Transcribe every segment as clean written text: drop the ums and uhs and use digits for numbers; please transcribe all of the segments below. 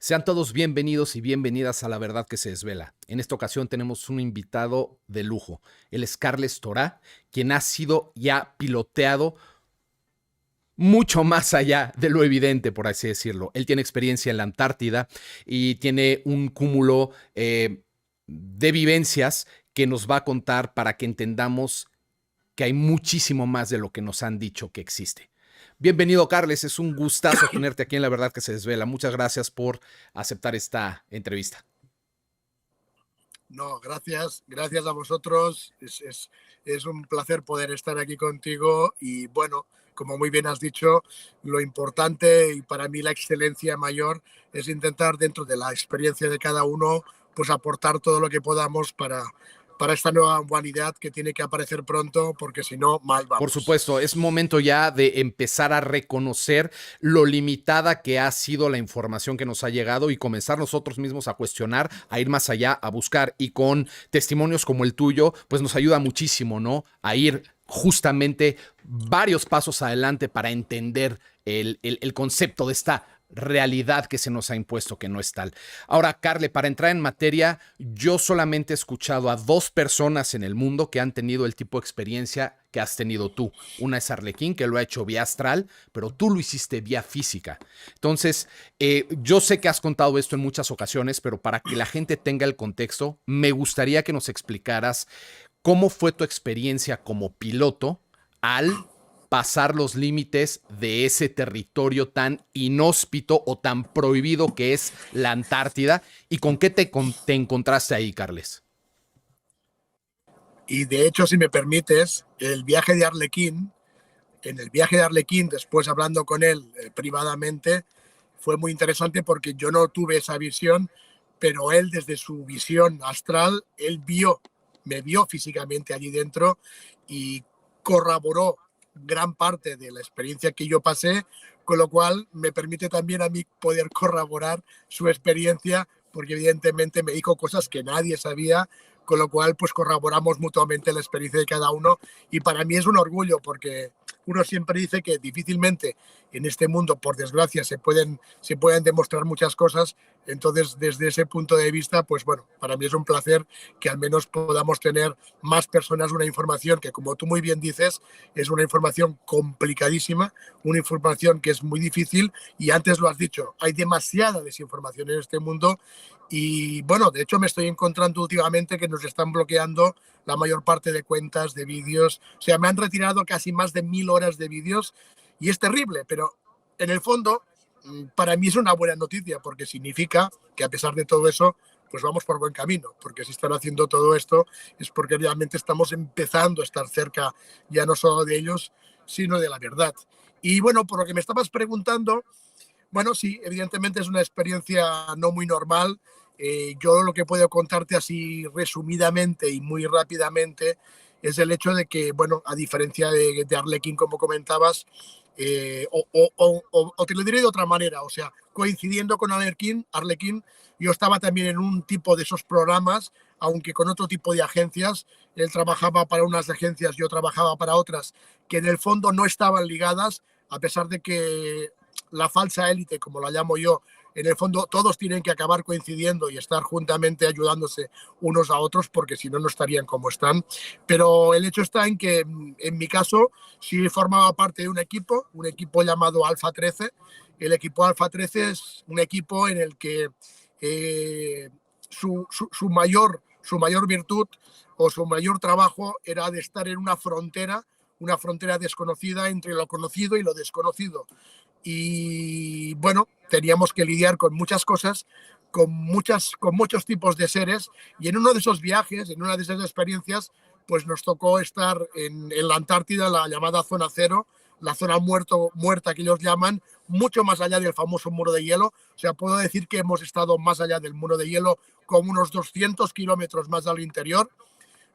Sean todos bienvenidos y bienvenidas a La Verdad que se desvela. En esta ocasión tenemos un invitado de lujo. Él es Carles Torá, quien ha sido ya piloteado mucho más allá de lo evidente, por así decirlo. Él tiene experiencia en la Antártida y tiene un cúmulo de vivencias que nos va a contar para que entendamos que hay muchísimo más de lo que nos han dicho que existe. Bienvenido, Carles. Es un gustazo tenerte aquí en La Verdad que se desvela. Muchas gracias por aceptar esta entrevista. No, gracias a vosotros. Es un placer poder estar aquí contigo y bueno, como muy bien has dicho, lo importante y para mí la excelencia mayor es intentar dentro de la experiencia de cada uno, pues aportar todo lo que podamos para esta nueva humanidad que tiene que aparecer pronto, porque si no, mal Por vamos. supuesto, es momento ya de empezar a reconocer lo limitada que ha sido la información que nos ha llegado y comenzar nosotros mismos a cuestionar, a ir más allá, a buscar, y con testimonios como el tuyo, pues nos ayuda muchísimo, ¿no? A ir justamente varios pasos adelante para entender el concepto de esta realidad que se nos ha impuesto, que no es tal. Ahora, Carle, para entrar en materia, yo solamente he escuchado a dos personas en el mundo que han tenido el tipo de experiencia que has tenido tú. Una es Arlequín, que lo ha hecho vía astral, pero tú lo hiciste vía física. Entonces, yo sé que has contado esto en muchas ocasiones, pero para que la gente tenga el contexto, me gustaría que nos explicaras cómo fue tu experiencia como piloto al pasar los límites de ese territorio tan inhóspito o tan prohibido que es la Antártida, y con qué te encontraste ahí, Carles. Y de hecho, si me permites, el viaje de Arlequín, en el viaje de Arlequín, después hablando con él privadamente, fue muy interesante porque yo no tuve esa visión, pero él desde su visión astral, me vio físicamente allí dentro y corroboró gran parte de la experiencia que yo pasé, con lo cual me permite también a mí poder corroborar su experiencia, porque evidentemente me dijo cosas que nadie sabía, con lo cual pues corroboramos mutuamente la experiencia de cada uno y para mí es un orgullo porque uno siempre dice que difícilmente en este mundo, por desgracia, se pueden demostrar muchas cosas. Entonces, desde ese punto de vista, pues bueno, para mí es un placer que al menos podamos tener más personas una información que, como tú muy bien dices, es una información complicadísima, una información que es muy difícil y antes lo has dicho, hay demasiada desinformación en este mundo y bueno, de hecho me estoy encontrando últimamente que nos están bloqueando la mayor parte de cuentas, de vídeos. O sea, me han retirado casi más de 1000 horas de vídeos y es terrible, pero en el fondo para mí es una buena noticia porque significa que a pesar de todo eso, pues vamos por buen camino, porque si están haciendo todo esto es porque realmente estamos empezando a estar cerca ya no solo de ellos, sino de la verdad. Y bueno, por lo que me estabas preguntando, bueno, sí, evidentemente es una experiencia no muy normal. Yo lo que puedo contarte así resumidamente y muy rápidamente es el hecho de que, bueno, a diferencia de Arlequín, como comentabas, o te lo diré de otra manera, o sea, coincidiendo con Arlequín, yo estaba también en un tipo de esos programas, aunque con otro tipo de agencias. Él trabajaba para unas agencias, yo trabajaba para otras, que en el fondo no estaban ligadas, a pesar de que la falsa élite, como la llamo yo, en el fondo todos tienen que acabar coincidiendo y estar juntamente ayudándose unos a otros porque si no, no estarían como están. Pero el hecho está en que en mi caso sí formaba parte de un equipo llamado Alfa 13. El equipo Alfa 13 es un equipo en el que su mayor virtud o su mayor trabajo era de estar en una frontera desconocida entre lo conocido y lo desconocido. Y bueno, teníamos que lidiar con muchas cosas, con muchos tipos de seres y en uno de esos viajes, en una de esas experiencias, pues nos tocó estar en la Antártida, la llamada zona cero, la zona muerta que ellos llaman, mucho más allá del famoso muro de hielo. O sea, puedo decir que hemos estado más allá del muro de hielo, como unos 200 kilómetros más al interior.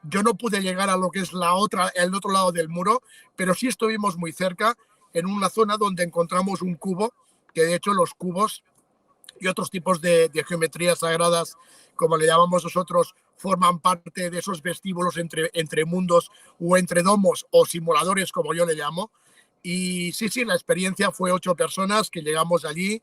Yo no pude llegar a lo que es el otro lado del muro, pero sí estuvimos muy cerca en una zona donde encontramos un cubo, que de hecho los cubos y otros tipos de geometrías sagradas, como le llamamos nosotros, forman parte de esos vestíbulos entre mundos o entre domos o simuladores, como yo le llamo. Y sí, sí, la experiencia fue 8 personas que llegamos allí.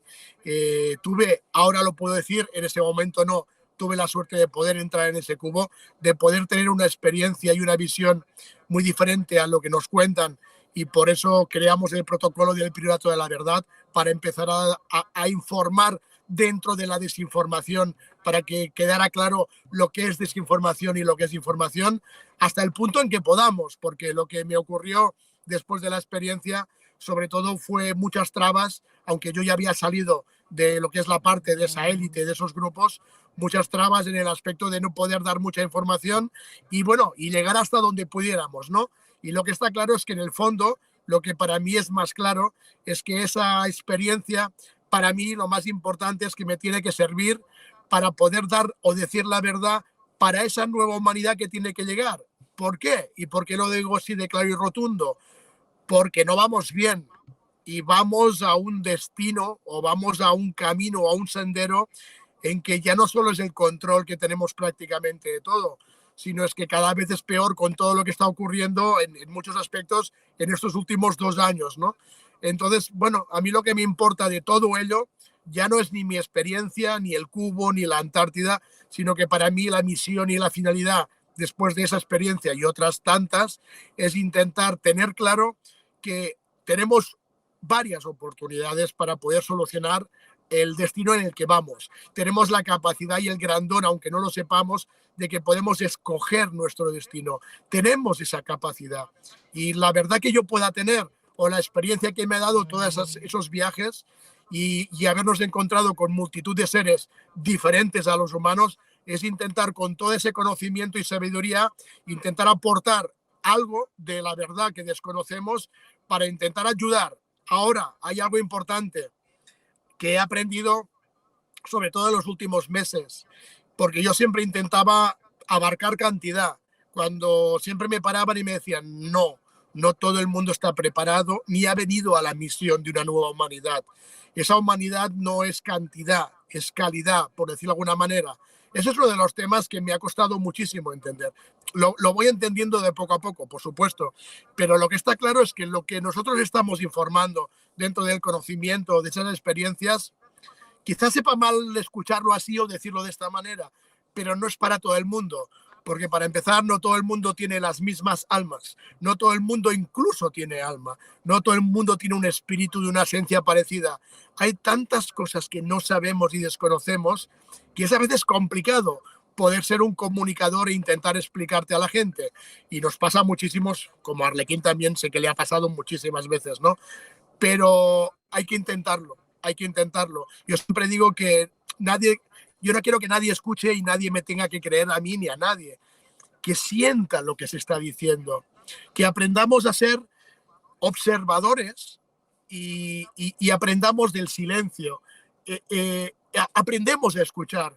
Tuve, ahora lo puedo decir, en ese momento no, tuve la suerte de poder entrar en ese cubo, de poder tener una experiencia y una visión muy diferente a lo que nos cuentan. Y por eso creamos el protocolo del Priorato de la Verdad, para empezar a informar dentro de la desinformación, para que quedara claro lo que es desinformación y lo que es información, hasta el punto en que podamos, porque lo que me ocurrió después de la experiencia, sobre todo, fue muchas trabas, aunque yo ya había salido de lo que es la parte de esa élite, de esos grupos, muchas trabas en el aspecto de no poder dar mucha información y bueno, y llegar hasta donde pudiéramos, ¿no? Y lo que está claro es que en el fondo, lo que para mí es más claro es que esa experiencia, para mí lo más importante es que me tiene que servir para poder dar o decir la verdad para esa nueva humanidad que tiene que llegar. ¿Por qué? ¿Y por qué lo digo así de claro y rotundo? Porque no vamos bien y vamos a un destino o vamos a un camino o a un sendero en que ya no solo es el control que tenemos prácticamente de todo, sino es que cada vez es peor con todo lo que está ocurriendo en muchos aspectos en estos últimos 2 años, ¿no? Entonces, bueno, a mí lo que me importa de todo ello ya no es ni mi experiencia, ni el cubo, ni la Antártida, sino que para mí la misión y la finalidad después de esa experiencia y otras tantas es intentar tener claro que tenemos varias oportunidades para poder solucionar el destino en el que vamos. Tenemos la capacidad y el grandón, aunque no lo sepamos, de que podemos escoger nuestro destino. Tenemos esa capacidad. Y la verdad que yo pueda tener, o la experiencia que me ha dado todos esos viajes y habernos encontrado con multitud de seres diferentes a los humanos, es intentar con todo ese conocimiento y sabiduría, intentar aportar algo de la verdad que desconocemos para intentar ayudar. Ahora, hay algo importante que he aprendido, sobre todo en los últimos meses, porque yo siempre intentaba abarcar cantidad, cuando siempre me paraban y me decían, no, no todo el mundo está preparado ni ha venido a la misión de una nueva humanidad. Esa humanidad no es cantidad, es calidad, por decirlo de alguna manera. Ese es uno de los temas que me ha costado muchísimo entender. Lo voy entendiendo de poco a poco, por supuesto, pero lo que está claro es que lo que nosotros estamos informando dentro del conocimiento de esas experiencias, quizás sepa mal escucharlo así o decirlo de esta manera, pero no es para todo el mundo. Porque para empezar, no todo el mundo tiene las mismas almas, no todo el mundo incluso tiene alma, no todo el mundo tiene un espíritu de una esencia parecida. Hay tantas cosas que no sabemos y desconocemos que es a veces complicado poder ser un comunicador e intentar explicarte a la gente. Y nos pasa a muchísimos, como a Arlequín también sé que le ha pasado muchísimas veces, ¿no? Pero hay que intentarlo, hay que intentarlo. Yo siempre digo que yo no quiero que nadie escuche y nadie me tenga que creer a mí ni a nadie. Que sienta lo que se está diciendo, que aprendamos a ser observadores y aprendamos del silencio. Aprendemos a escuchar.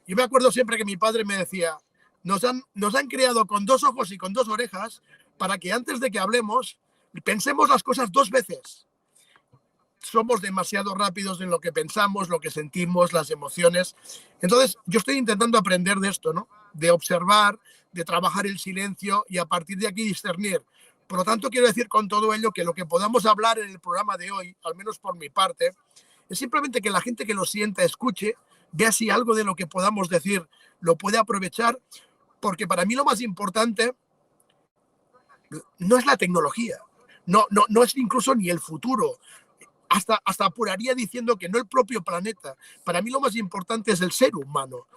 Yo me acuerdo siempre que mi padre me decía, nos han creado con 2 ojos y con 2 orejas para que antes de que hablemos pensemos las cosas 2 veces. Somos demasiado rápidos en lo que pensamos, lo que sentimos, las emociones. Entonces, yo estoy intentando aprender de esto, ¿no? De observar, de trabajar el silencio y a partir de aquí discernir. Por lo tanto, quiero decir con todo ello que lo que podamos hablar en el programa de hoy, al menos por mi parte, es simplemente que la gente que lo sienta, escuche, vea si algo de lo que podamos decir lo puede aprovechar, porque para mí lo más importante no es la tecnología, no es incluso ni el futuro. Hasta apuraría diciendo que no el propio planeta. Para mí lo más importante es el ser humano,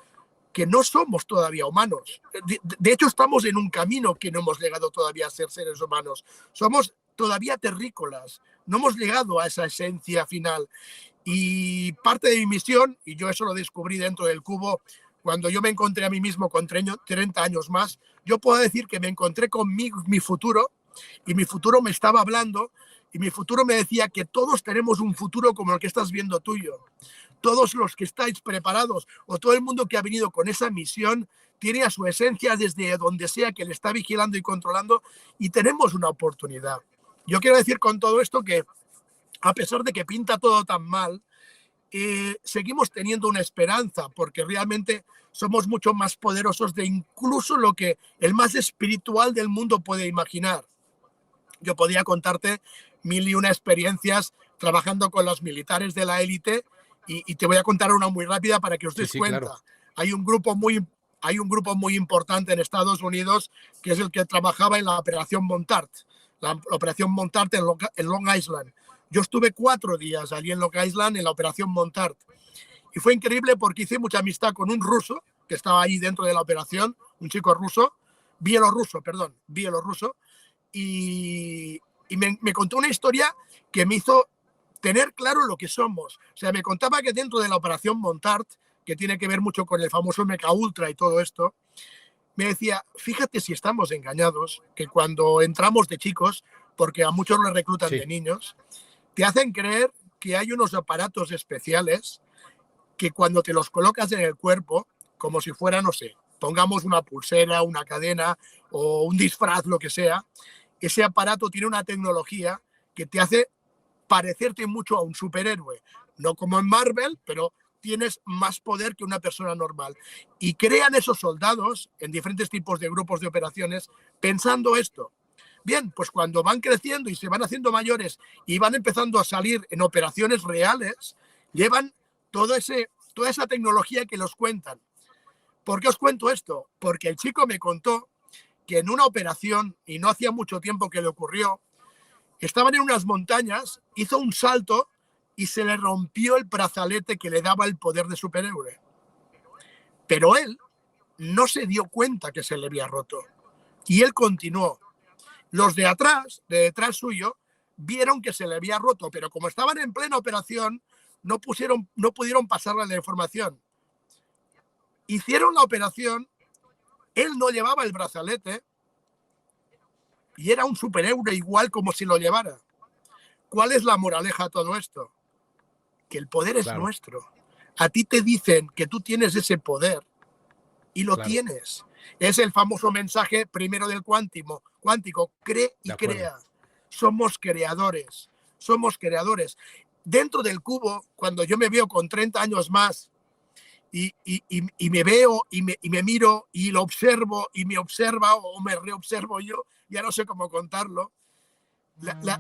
que no somos todavía humanos. De hecho, estamos en un camino que no hemos llegado todavía a ser seres humanos. Somos todavía terrícolas, no hemos llegado a esa esencia final. Y parte de mi misión, y yo eso lo descubrí dentro del cubo, cuando yo me encontré a mí mismo con 30 años más, yo puedo decir que me encontré con mi futuro, y mi futuro me estaba hablando, y mi futuro me decía que todos tenemos un futuro como el que estás viendo tuyo. Todos los que estáis preparados o todo el mundo que ha venido con esa misión tiene a su esencia desde donde sea que le está vigilando y controlando y tenemos una oportunidad. Yo quiero decir con todo esto que a pesar de que pinta todo tan mal, seguimos teniendo una esperanza porque realmente somos mucho más poderosos de incluso lo que el más espiritual del mundo puede imaginar. Yo podría contarte mil y una experiencias trabajando con los militares de la élite y te voy a contar una muy rápida para que os deis cuenta. Claro. Hay un grupo muy importante en Estados Unidos que es el que trabajaba en la Operación Montart, la Operación Montart en Long Island. Yo estuve 4 días allí en Long Island en la Operación Montart y fue increíble porque hice mucha amistad con un ruso que estaba ahí dentro de la operación, un chico ruso, bielorruso, y me contó una historia que me hizo tener claro lo que somos. O sea, me contaba que dentro de la Operación Montart, que tiene que ver mucho con el famoso Mecha Ultra y todo esto, me decía, fíjate si estamos engañados, que cuando entramos de chicos, porque a muchos los reclutan de niños, te hacen creer que hay unos aparatos especiales que cuando te los colocas en el cuerpo, como si fuera, no sé, pongamos una pulsera, una cadena o un disfraz, lo que sea, ese aparato tiene una tecnología que te hace parecerte mucho a un superhéroe. No como en Marvel, pero tienes más poder que una persona normal. Y crean esos soldados en diferentes tipos de grupos de operaciones pensando esto. Bien, pues cuando van creciendo y se van haciendo mayores y van empezando a salir en operaciones reales, llevan toda esa tecnología que los cuentan. ¿Por qué os cuento esto? Porque el chico me contó que en una operación, y no hacía mucho tiempo que le ocurrió, estaban en unas montañas, hizo un salto y se le rompió el brazalete que le daba el poder de superhéroe. Pero él no se dio cuenta que se le había roto. Y él continuó. Los de detrás suyo, vieron que se le había roto, pero como estaban en plena operación, no pudieron pasarle la información. Hicieron la operación, él no llevaba el brazalete y era un superhéroe igual como si lo llevara. ¿Cuál es la moraleja a todo esto? Que el poder es nuestro. A ti te dicen que tú tienes ese poder y lo tienes. Es el famoso mensaje primero del cuántico, cree y crea. Somos creadores, somos creadores. Dentro del cubo, cuando yo me veo con 30 años más y me veo y me miro y lo observo y me observa o me reobservo yo, ya no sé cómo contarlo.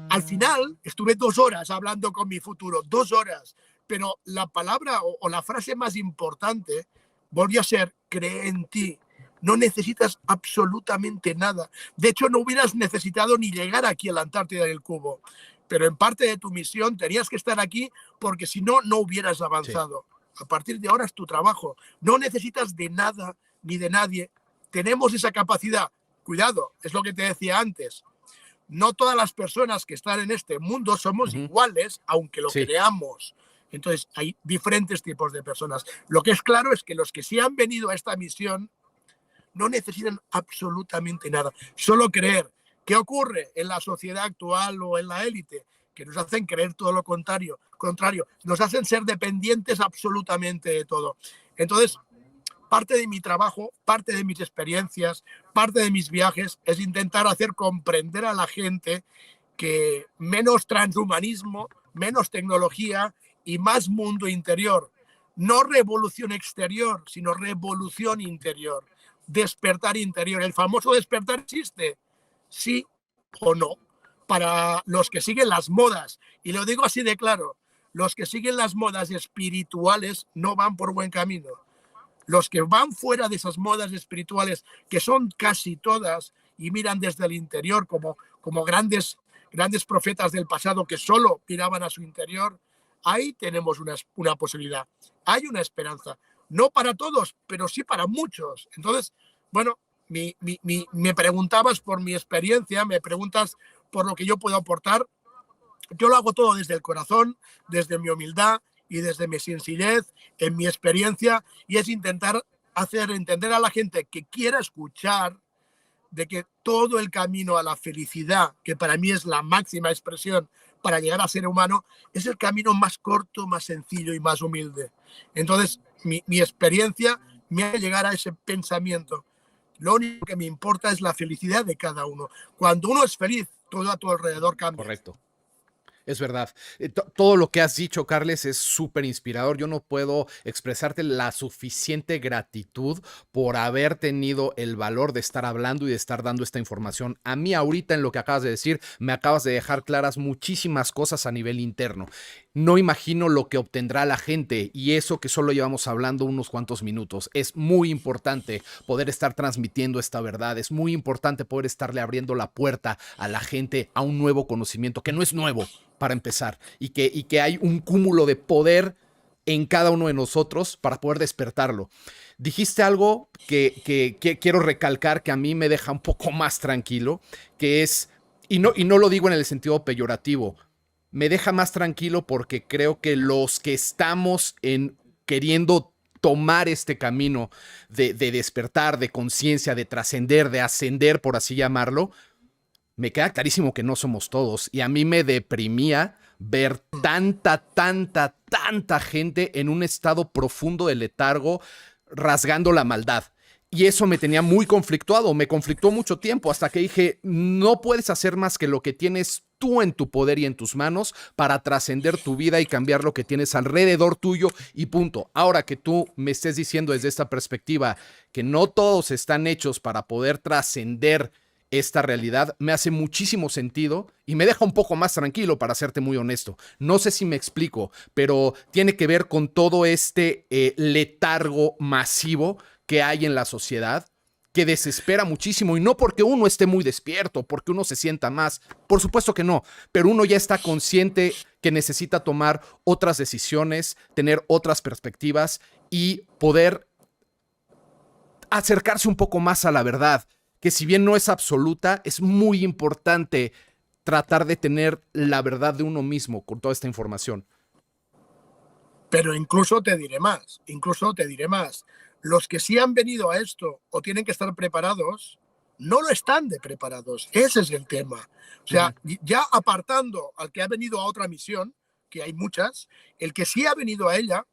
Al final estuve 2 horas hablando con mi futuro, 2 horas, pero la palabra o la frase más importante volvió a ser: cree en ti. No necesitas absolutamente nada. De hecho, no hubieras necesitado ni llegar aquí a la Antártida del Cubo. Pero en parte de tu misión tenías que estar aquí porque si no, no hubieras avanzado. A partir de ahora es tu trabajo. No necesitas de nada ni de nadie. Tenemos esa capacidad. Cuidado, es lo que te decía antes. No todas las personas que están en este mundo somos iguales, aunque lo creamos. Entonces, hay diferentes tipos de personas. Lo que es claro es que los que sí han venido a esta misión no necesitan absolutamente nada. Solo creer. ¿Qué ocurre en la sociedad actual o en la élite? Que nos hacen creer todo lo contrario. Nos hacen ser dependientes absolutamente de todo. Entonces, parte de mi trabajo, parte de mis experiencias, parte de mis viajes es intentar hacer comprender a la gente que menos transhumanismo, menos tecnología y más mundo interior. No revolución exterior, sino revolución interior. Despertar interior. ¿El famoso despertar existe? Sí o no. Para los que siguen las modas, y lo digo así de claro, los que siguen las modas espirituales no van por buen camino. Los que van fuera de esas modas espirituales, que son casi todas, y miran desde el interior como grandes profetas del pasado que solo miraban a su interior, ahí tenemos una posibilidad. Hay una esperanza. No para todos, pero sí para muchos. Entonces, bueno, me preguntabas por mi experiencia, me preguntas por lo que yo puedo aportar. Yo lo hago todo desde el corazón, desde mi humildad y desde mi sencillez, en mi experiencia, y es intentar hacer entender a la gente que quiera escuchar de que todo el camino a la felicidad, que para mí es la máxima expresión para llegar a ser humano, es el camino más corto, más sencillo y más humilde. Entonces, mi experiencia me hace llegar a ese pensamiento. Lo único que me importa es la felicidad de cada uno. Cuando uno es feliz, todo a tu alrededor cambia. Correcto. Es verdad. Todo lo que has dicho, Carles, es súper inspirador. Yo no puedo expresarte la suficiente gratitud por haber tenido el valor de estar hablando y de estar dando esta información. A mí ahorita en lo que acabas de decir, me acabas de dejar claras muchísimas cosas a nivel interno. No imagino lo que obtendrá la gente y eso que solo llevamos hablando unos cuantos minutos. Es muy importante poder estar transmitiendo esta verdad. Es muy importante poder estarle abriendo la puerta a la gente a un nuevo conocimiento que no es nuevo para empezar y que hay un cúmulo de poder en cada uno de nosotros para poder despertarlo. Dijiste algo que quiero recalcar que a mí me deja un poco más tranquilo, que es, y no lo digo en el sentido peyorativo, me deja más tranquilo porque creo que los que estamos queriendo tomar este camino de despertar, de conciencia, de trascender, de ascender, por así llamarlo, me queda clarísimo que no somos todos. Y a mí me deprimía ver tanta gente en un estado profundo de letargo, rasgando la maldad. Y eso me tenía muy conflictuado, me conflictuó mucho tiempo, hasta que dije, no puedes hacer más que lo que tienes tú en tu poder y en tus manos para trascender tu vida y cambiar lo que tienes alrededor tuyo y punto. Ahora que tú me estés diciendo desde esta perspectiva que no todos están hechos para poder trascender esta realidad, me hace muchísimo sentido y me deja un poco más tranquilo, para serte muy honesto. No sé si me explico, pero tiene que ver con todo este letargo masivo que hay en la sociedad, que desespera muchísimo, y no porque uno esté muy despierto, porque uno se sienta más, por supuesto que no, pero uno ya está consciente que necesita tomar otras decisiones, tener otras perspectivas y poder acercarse un poco más a la verdad, que si bien no es absoluta, es muy importante tratar de tener la verdad de uno mismo con toda esta información. Pero incluso te diré más. Los que sí han venido a esto o tienen que estar preparados, no lo están de preparados. Ese es el tema. O sea, ya apartando al que ha venido a otra misión, que hay muchas, el que sí ha venido a ella,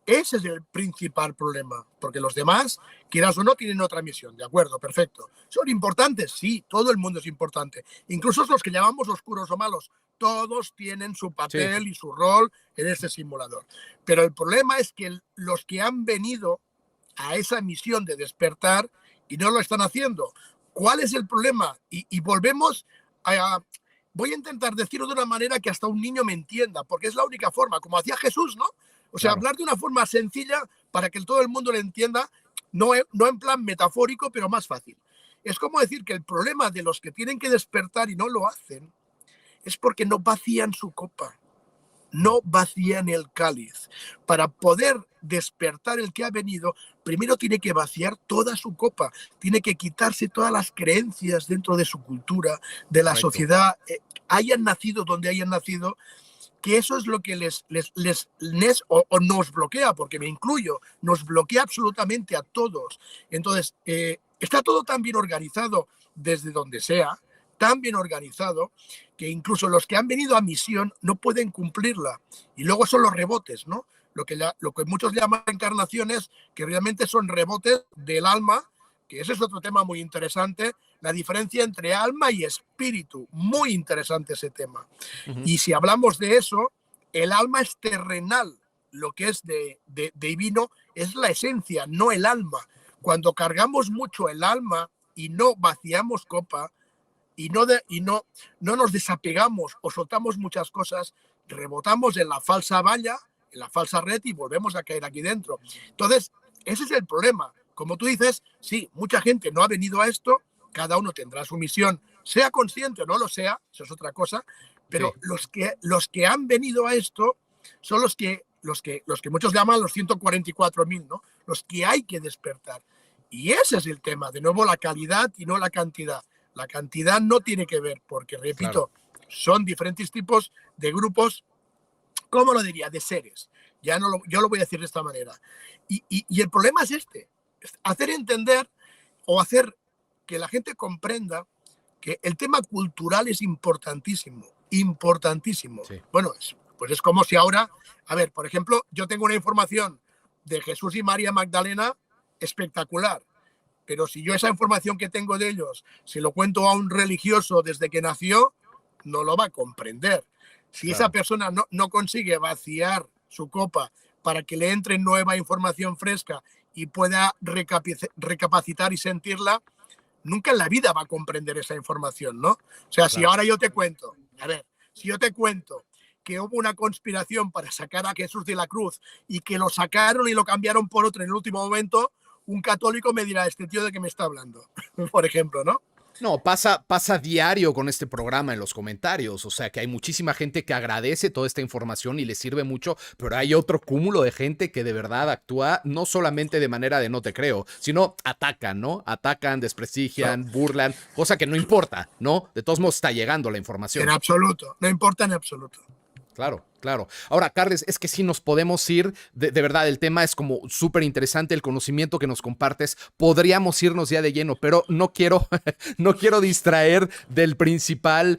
ese es el principal problema, porque los demás, quieras o no, tienen otra misión, ¿de acuerdo? Perfecto. ¿Son importantes? Sí, todo el mundo es importante. Incluso los que llamamos oscuros o malos, todos tienen su papel Sí. y su rol en este simulador. Pero el problema es que los que han venido a esa misión de despertar y no lo están haciendo, ¿cuál es el problema? Y volvemos a... Voy a intentar decirlo de una manera que hasta un niño me entienda, porque es la única forma, como hacía Jesús, ¿no? O sea, Claro. hablar de una forma sencilla para que todo el mundo lo entienda, no en plan metafórico, pero más fácil. Es como decir que el problema de los que tienen que despertar y no lo hacen es porque no vacían su copa, no vacían el cáliz. Para poder despertar el que ha venido, primero tiene que vaciar toda su copa, tiene que quitarse todas las creencias dentro de su cultura, de la Correcto. sociedad, hayan nacido donde hayan nacido, que eso es lo que les o nos bloquea, porque me incluyo, nos bloquea absolutamente a todos. Entonces, está todo tan bien organizado desde donde sea, tan bien organizado, que incluso los que han venido a misión no pueden cumplirla. Y luego son los rebotes, ¿no? Lo que muchos llaman encarnaciones, que realmente son rebotes del alma, que ese es otro tema muy interesante, la diferencia entre alma y espíritu. Muy interesante ese tema. Y si hablamos de eso, el alma es terrenal, lo que es de divino es la esencia, no el alma. Cuando cargamos mucho el alma y no vaciamos copa y no nos desapegamos o soltamos muchas cosas, rebotamos en la falsa valla, en la falsa red y volvemos a caer aquí dentro. Entonces, ese es el problema. Como tú dices, sí, mucha gente no ha venido a esto, cada uno tendrá su misión, sea consciente o no lo sea, eso es otra cosa, Sí. pero los que han venido a esto son los que muchos llaman los 144.000, ¿no? Los que hay que despertar. Y ese es el tema, de nuevo la calidad y no la cantidad. La cantidad no tiene que ver, porque, Claro. repito, son diferentes tipos de grupos, ¿cómo lo diría? De seres. Yo lo voy a decir de esta manera. Y el problema es este, hacer entender o hacer que la gente comprenda que el tema cultural es importantísimo, importantísimo. Sí. Bueno, pues es como si ahora, a ver, por ejemplo, yo tengo una información de Jesús y María Magdalena espectacular, pero si yo esa información que tengo de ellos se lo cuento a un religioso desde que nació, no lo va a comprender. Si esa Claro. persona no consigue vaciar su copa para que le entre nueva información fresca y pueda recapacitar y sentirla, nunca en la vida va a comprender esa información, ¿no? O sea, si Claro. ahora yo te cuento, a ver, si yo te cuento que hubo una conspiración para sacar a Jesús de la cruz y que lo sacaron y lo cambiaron por otro en el último momento, un católico me dirá, este tío de qué me está hablando, por ejemplo, ¿no? No, pasa diario con este programa en los comentarios, o sea que hay muchísima gente que agradece toda esta información y le sirve mucho, pero hay otro cúmulo de gente que de verdad actúa no solamente de manera de no te creo, sino atacan, ¿no? Atacan, No, desprestigian, burlan, cosa que no importa, ¿no? De todos modos está llegando la en información. absoluto, no importa en absoluto. Claro, claro. Ahora, Carles, es que sí nos podemos ir, de verdad, el tema es como súper interesante, el conocimiento que nos compartes, podríamos irnos ya de lleno, pero no quiero, no quiero distraer del principal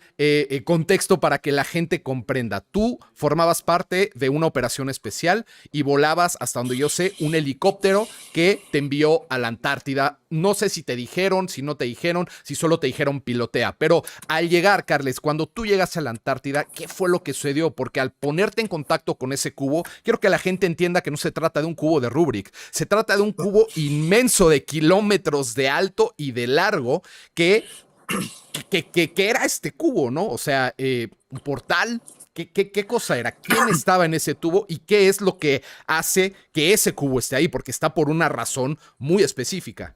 contexto para que la gente comprenda. Tú formabas parte de una operación especial y volabas, hasta donde yo sé, un helicóptero que te envió a la Antártida. No sé si te dijeron, si no te dijeron, si solo te dijeron pilotea, pero al llegar, Carles, cuando tú llegas a la Antártida, ¿qué fue lo que sucedió? Porque al ponerte en contacto con ese cubo, quiero que la gente entienda que no se trata de un cubo de Rubik, se trata de un cubo inmenso de kilómetros de alto y de largo que era este cubo, ¿no? O sea, un portal. ¿Qué cosa era? ¿Quién estaba en ese tubo? ¿Y qué es lo que hace que ese cubo esté ahí? Porque está por una razón muy específica.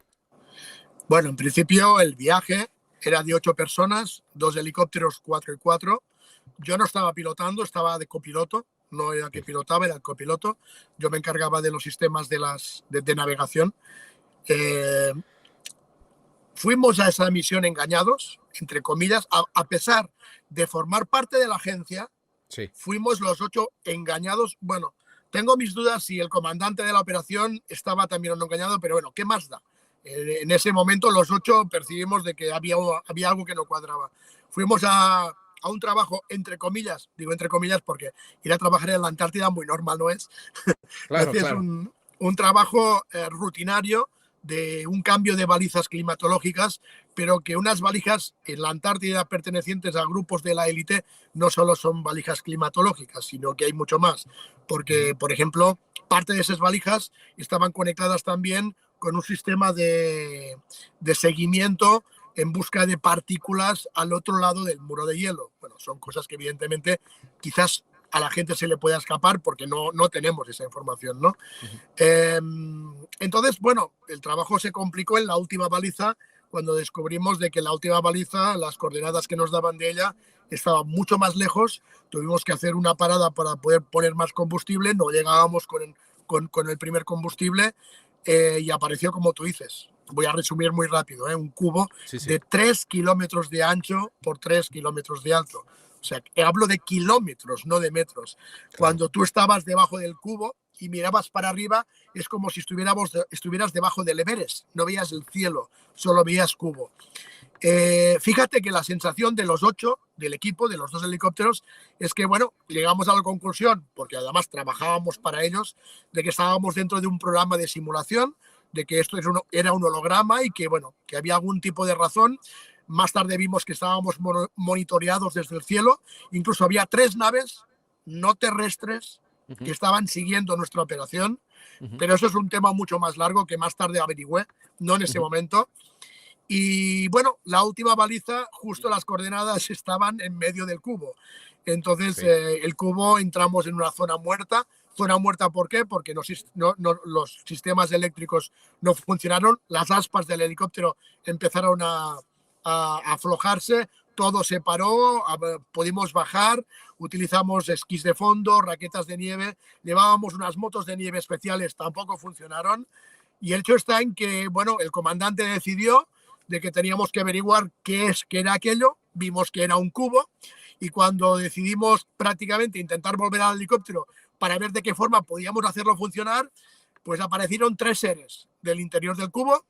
Bueno, en principio el viaje era de 8 personas, 2 helicópteros, 4 y 4. Yo no estaba pilotando, estaba de copiloto, no era que pilotaba, era el copiloto. Yo me encargaba de los sistemas de navegación. Eh, Fuimos a esa misión engañados, entre comillas, a pesar de formar parte de la agencia, Sí. fuimos los 8 engañados. Bueno, tengo mis dudas si el comandante de la operación estaba también o no engañado, pero bueno, ¿qué más da? En ese momento los 8 percibimos de que había algo que no cuadraba. Fuimos a un trabajo, entre comillas, digo entre comillas porque ir a trabajar en la Antártida muy normal no es. Claro, Es claro. un trabajo rutinario de un cambio de balizas climatológicas, pero que unas valijas en la Antártida pertenecientes a grupos de la élite no solo son valijas climatológicas, sino que hay mucho más. Porque, por ejemplo, parte de esas valijas estaban conectadas también con un sistema de seguimiento en busca de partículas al otro lado del muro de hielo. Bueno, son cosas que evidentemente quizás a la gente se le pueda escapar porque no tenemos esa información, ¿no? Uh -huh. Entonces, bueno, el trabajo se complicó en la última baliza cuando descubrimos de que la última baliza, las coordenadas que nos daban de ella, estaban mucho más lejos. Tuvimos que hacer una parada para poder poner más combustible, no llegábamos con el primer combustible y apareció, como tú dices, voy a resumir muy rápido, un cubo Sí, sí. de 3 kilómetros de ancho por 3 kilómetros de alto. O sea, hablo de kilómetros, no de metros. Claro. Cuando tú estabas debajo del cubo y mirabas para arriba, es como si estuvieras debajo del Everest. No veías el cielo, solo veías cubo. Fíjate que la sensación de los 8, del equipo, de los 2 helicópteros, es que, bueno, llegamos a la conclusión, porque además trabajábamos para ellos, de que estábamos dentro de un programa de simulación, de que esto era un holograma y que, bueno, que había algún tipo de razón. Más tarde vimos que estábamos monitoreados desde el cielo. Incluso había 3 naves no terrestres Uh que -huh. estaban siguiendo nuestra operación. Uh -huh. Pero eso es un tema mucho más largo que más tarde averigüé, no en Uh ese -huh. momento. Y bueno, la última baliza, justo las coordenadas estaban en medio del cubo. Entonces, Sí. el cubo entramos en una zona muerta. Zona muerta, ¿por qué? Porque los sistemas eléctricos no funcionaron, las aspas del helicóptero empezaron a aflojarse, todo se paró, pudimos bajar, utilizamos esquís de fondo, raquetas de nieve, llevábamos unas motos de nieve especiales, tampoco funcionaron. Y el hecho está en que, bueno, el comandante decidió de que teníamos que averiguar qué era aquello, vimos que era un cubo, y cuando decidimos prácticamente intentar volver al helicóptero para ver de qué forma podíamos hacerlo funcionar, pues aparecieron 3 seres del interior del cubo,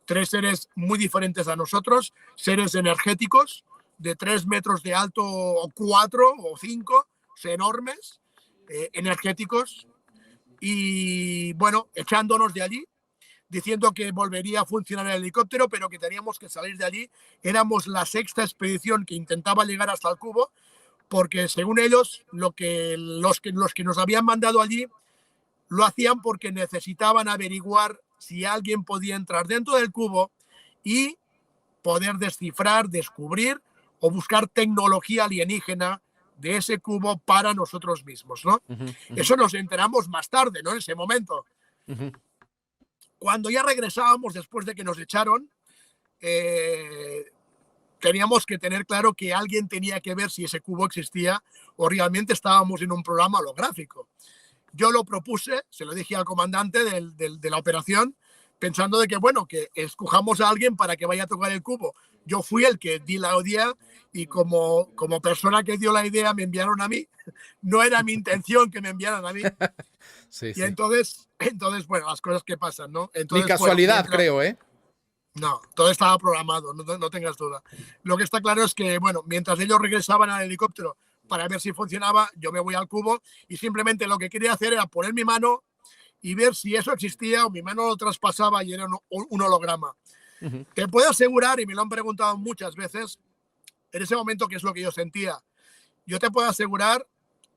3 seres muy diferentes a nosotros, seres energéticos de 3 metros de alto, o 4 o 5, enormes, energéticos, y bueno, echándonos de allí, diciendo que volvería a funcionar el helicóptero, pero que teníamos que salir de allí. Éramos la 6ª expedición que intentaba llegar hasta el cubo. porque según ellos, los que nos habían mandado allí lo hacían porque necesitaban averiguar si alguien podía entrar dentro del cubo y poder descifrar, descubrir o buscar tecnología alienígena de ese cubo para nosotros mismos, ¿no? Eso nos enteramos más tarde, ¿no? En ese momento. Cuando ya regresábamos después de que nos echaron, teníamos que tener claro que alguien tenía que ver si ese cubo existía o realmente estábamos en un programa holográfico. Yo lo propuse, se lo dije al comandante de la operación, pensando de que, bueno, que escojamos a alguien para que vaya a tocar el cubo. Yo fui el que di la idea y como persona que dio la idea me enviaron a mí. No era mi intención que me enviaran a mí. Sí, Y sí. entonces, bueno, las cosas que pasan, ¿no? Ni Entonces, bueno, casualidad, creo, ¿eh? no, todo estaba programado, no tengas duda. Lo que está claro es que, bueno, mientras ellos regresaban al helicóptero para ver si funcionaba, yo me voy al cubo y simplemente lo que quería hacer era poner mi mano y ver si eso existía o mi mano lo traspasaba y era un holograma. Te puedo asegurar, y me lo han preguntado muchas veces, en ese momento qué es lo que yo sentía. Yo te puedo asegurar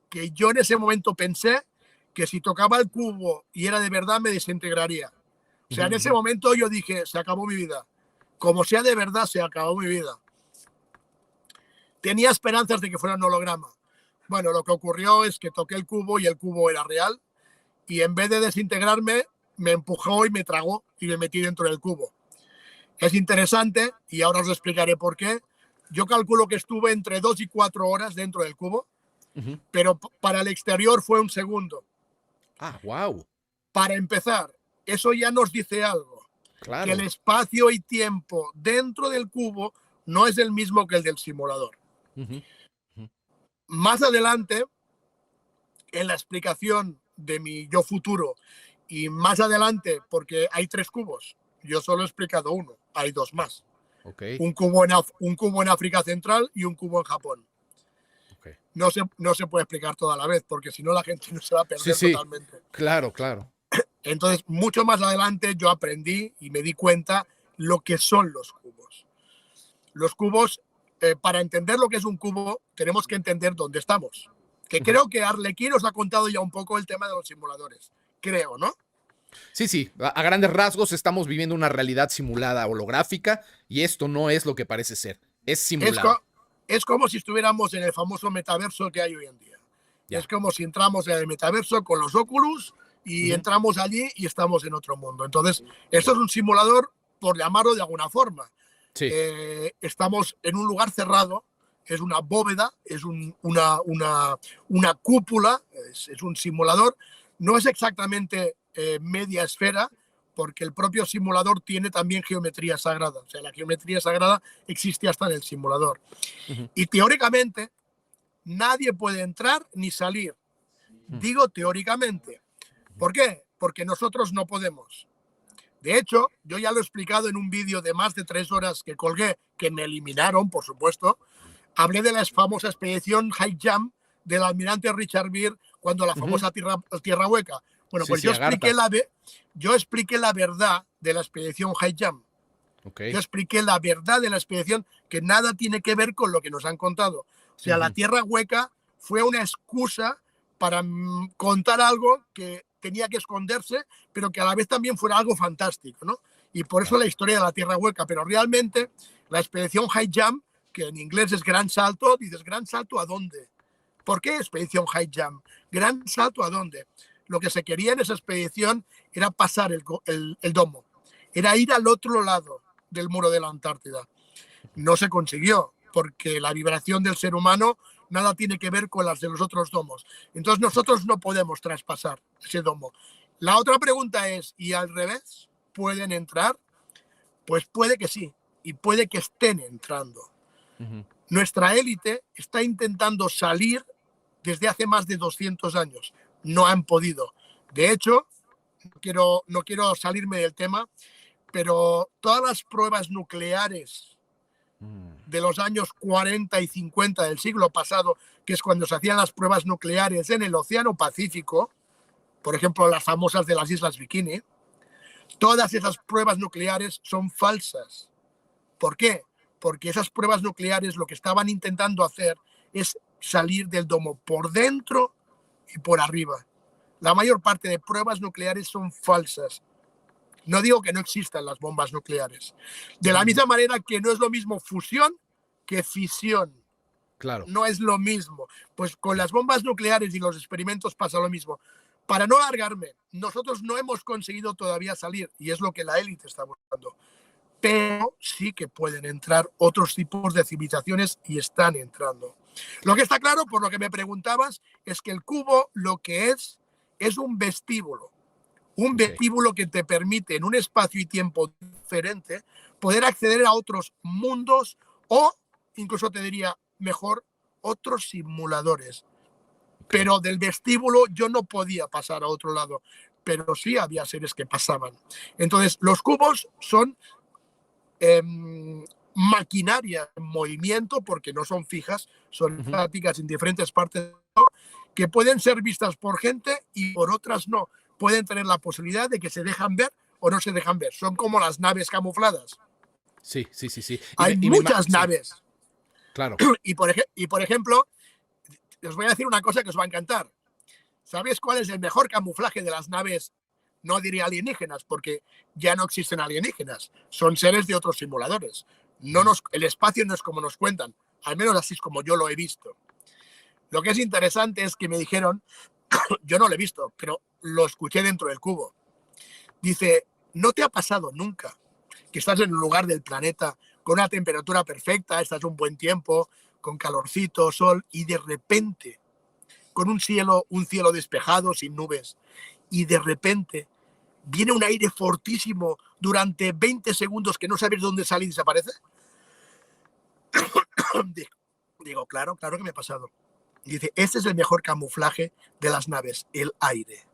que yo en ese momento pensé que si tocaba el cubo y era de verdad me desintegraría. O sea, en ese momento yo dije, se acabó mi vida. Como sea de verdad, se acabó mi vida. Tenía esperanzas de que fuera un holograma. Bueno, lo que ocurrió es que toqué el cubo y el cubo era real y en vez de desintegrarme, me empujó y me tragó y me metí dentro del cubo. Es interesante y ahora os explicaré por qué. Yo calculo que estuve entre 2 y 4 horas dentro del cubo, pero para el exterior fue un segundo. Ah, wow. Para empezar, eso ya nos dice algo, que el Claro. espacio y tiempo dentro del cubo no es el mismo que el del simulador. Más adelante, en la explicación de mi yo futuro, y más adelante, porque hay 3 cubos, yo solo he explicado uno, hay 2 más. Ok. Un cubo en África Central y un cubo en Japón. Ok. No se puede explicar toda la vez, porque si no la gente no se va a Sí, perder sí. totalmente. Claro, claro. Entonces, mucho más adelante yo aprendí y me di cuenta lo que son los cubos. Los cubos, para entender lo que es un cubo, tenemos que entender dónde estamos. Que creo que Arlequín nos ha contado ya un poco el tema de los simuladores. Creo, ¿no? Sí, sí. A grandes rasgos estamos viviendo una realidad simulada holográfica y esto no es lo que parece ser. Es Es, simulado. co es como si estuviéramos en el famoso metaverso que hay hoy en día. Es Ya. como si entramos en el metaverso con los Oculus y entramos allí y estamos en otro mundo. Entonces, esto es Ya. un simulador, por llamarlo de alguna forma. Sí. Estamos en un lugar cerrado, es una bóveda, es una cúpula, es un simulador. No es exactamente media esfera, porque el propio simulador tiene también geometría sagrada. O sea, la geometría sagrada existe hasta en el simulador. Y teóricamente, nadie puede entrar ni salir. Digo teóricamente. ¿Por qué? Porque nosotros no podemos. De hecho, yo ya lo he explicado en un vídeo de más de 3 horas que colgué, que me eliminaron, por supuesto. Hablé de la famosa expedición High Jump del almirante Richard Byrd cuando la famosa tierra Hueca. Bueno, Sí, pues sí, Agartha. yo expliqué la verdad de la expedición High Jump. Ok. Yo expliqué la verdad de la expedición, que nada tiene que ver con lo que nos han contado. O sea, la tierra hueca fue una excusa para contar algo que tenía que esconderse, pero que a la vez también fuera algo fantástico, ¿no? Y por eso la historia de la tierra hueca. Pero realmente la expedición High Jump, que en inglés es gran salto, dices, ¿gran salto a dónde? ¿Por qué expedición High Jump? ¿Gran salto a dónde? Lo que se quería en esa expedición era pasar el domo, era ir al otro lado del muro de la Antártida. No se consiguió, porque la vibración del ser humano nada tiene que ver con las de los otros domos. Entonces nosotros no podemos traspasar ese domo. La otra pregunta es, ¿y al revés? ¿Pueden entrar? Pues puede que sí, y puede que estén entrando. Nuestra élite está intentando salir desde hace más de 200 años. No han podido. De hecho, no quiero salirme del tema, pero todas las pruebas nucleares de los años 40 y 50 del siglo pasado, que es cuando se hacían las pruebas nucleares en el Océano Pacífico, por ejemplo, las famosas de las Islas Bikini, todas esas pruebas nucleares son falsas. ¿Por qué? Porque esas pruebas nucleares lo que estaban intentando hacer es salir del domo por dentro y por arriba. La mayor parte de pruebas nucleares son falsas. No digo que no existan las bombas nucleares. De la misma manera que no es lo mismo fusión que fisión. Claro. No es lo mismo. Pues con las bombas nucleares y los experimentos pasa lo mismo. Para no alargarme, nosotros no hemos conseguido todavía salir, y es lo que la élite está buscando. Pero sí que pueden entrar otros tipos de civilizaciones y están entrando. Lo que está claro, por lo que me preguntabas, es que el cubo lo que es un vestíbulo. Un vestíbulo que te permite en un espacio y tiempo diferente poder acceder a otros mundos o, incluso te diría mejor, otros simuladores. Pero del vestíbulo yo no podía pasar a otro lado, pero sí había seres que pasaban. Entonces, los cubos son maquinaria en movimiento, porque no son fijas, son estáticas en diferentes partes, que pueden ser vistas por gente y por otras no. Pueden tener la posibilidad de que se dejan ver o no se dejan ver. Son como las naves camufladas. Sí, sí, sí, sí. Hay muchas naves. Sí. Claro. Y por ejemplo, os voy a decir una cosa que os va a encantar. ¿Sabéis cuál es el mejor camuflaje de las naves? No diría alienígenas, porque ya no existen alienígenas. Son seres de otros simuladores. El espacio no es como nos cuentan. Al menos así es como yo lo he visto. Lo que es interesante es que me dijeron, yo no lo he visto, pero lo escuché dentro del cubo. Dice, ¿no te ha pasado nunca que estás en un lugar del planeta con una temperatura perfecta, estás un buen tiempo, con calorcito, sol, y de repente, con un cielo despejado, sin nubes, y de repente viene un aire fortísimo durante 20 segundos que no sabes dónde sale y desaparece? Digo, claro que me ha pasado. Y dice, este es el mejor camuflaje de las naves, el aire.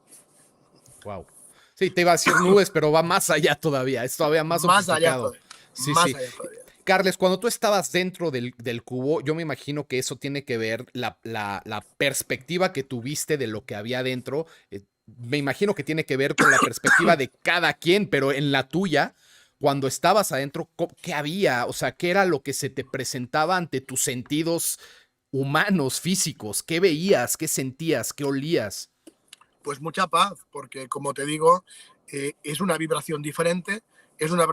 Wow. Sí, te iba a decir nubes, pero va más allá todavía. Es todavía más sofisticado. Allá allá todavía. Carles, cuando tú estabas dentro del cubo, yo me imagino que eso tiene que ver la perspectiva que tuviste de lo que había dentro. Me imagino que tiene que ver con la perspectiva de cada quien, pero en la tuya, cuando estabas adentro, ¿qué había? O sea, ¿qué era lo que se te presentaba ante tus sentidos humanos, físicos? ¿Qué veías? ¿Qué sentías? ¿Qué olías? Pues mucha paz, porque como te digo, es una vibración diferente, es una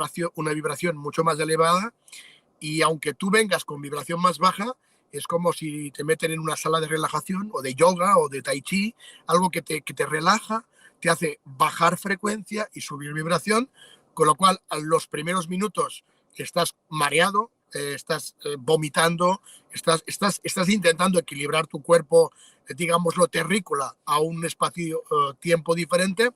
vibración mucho más elevada, y aunque tú vengas con vibración más baja, es como si te meten en una sala de relajación o de yoga o de tai chi, algo que te relaja, te hace bajar frecuencia y subir vibración, con lo cual a los primeros minutos estás mareado, estás vomitando, estás intentando equilibrar tu cuerpo, digámoslo, terrícola a un espacio-tiempo diferente,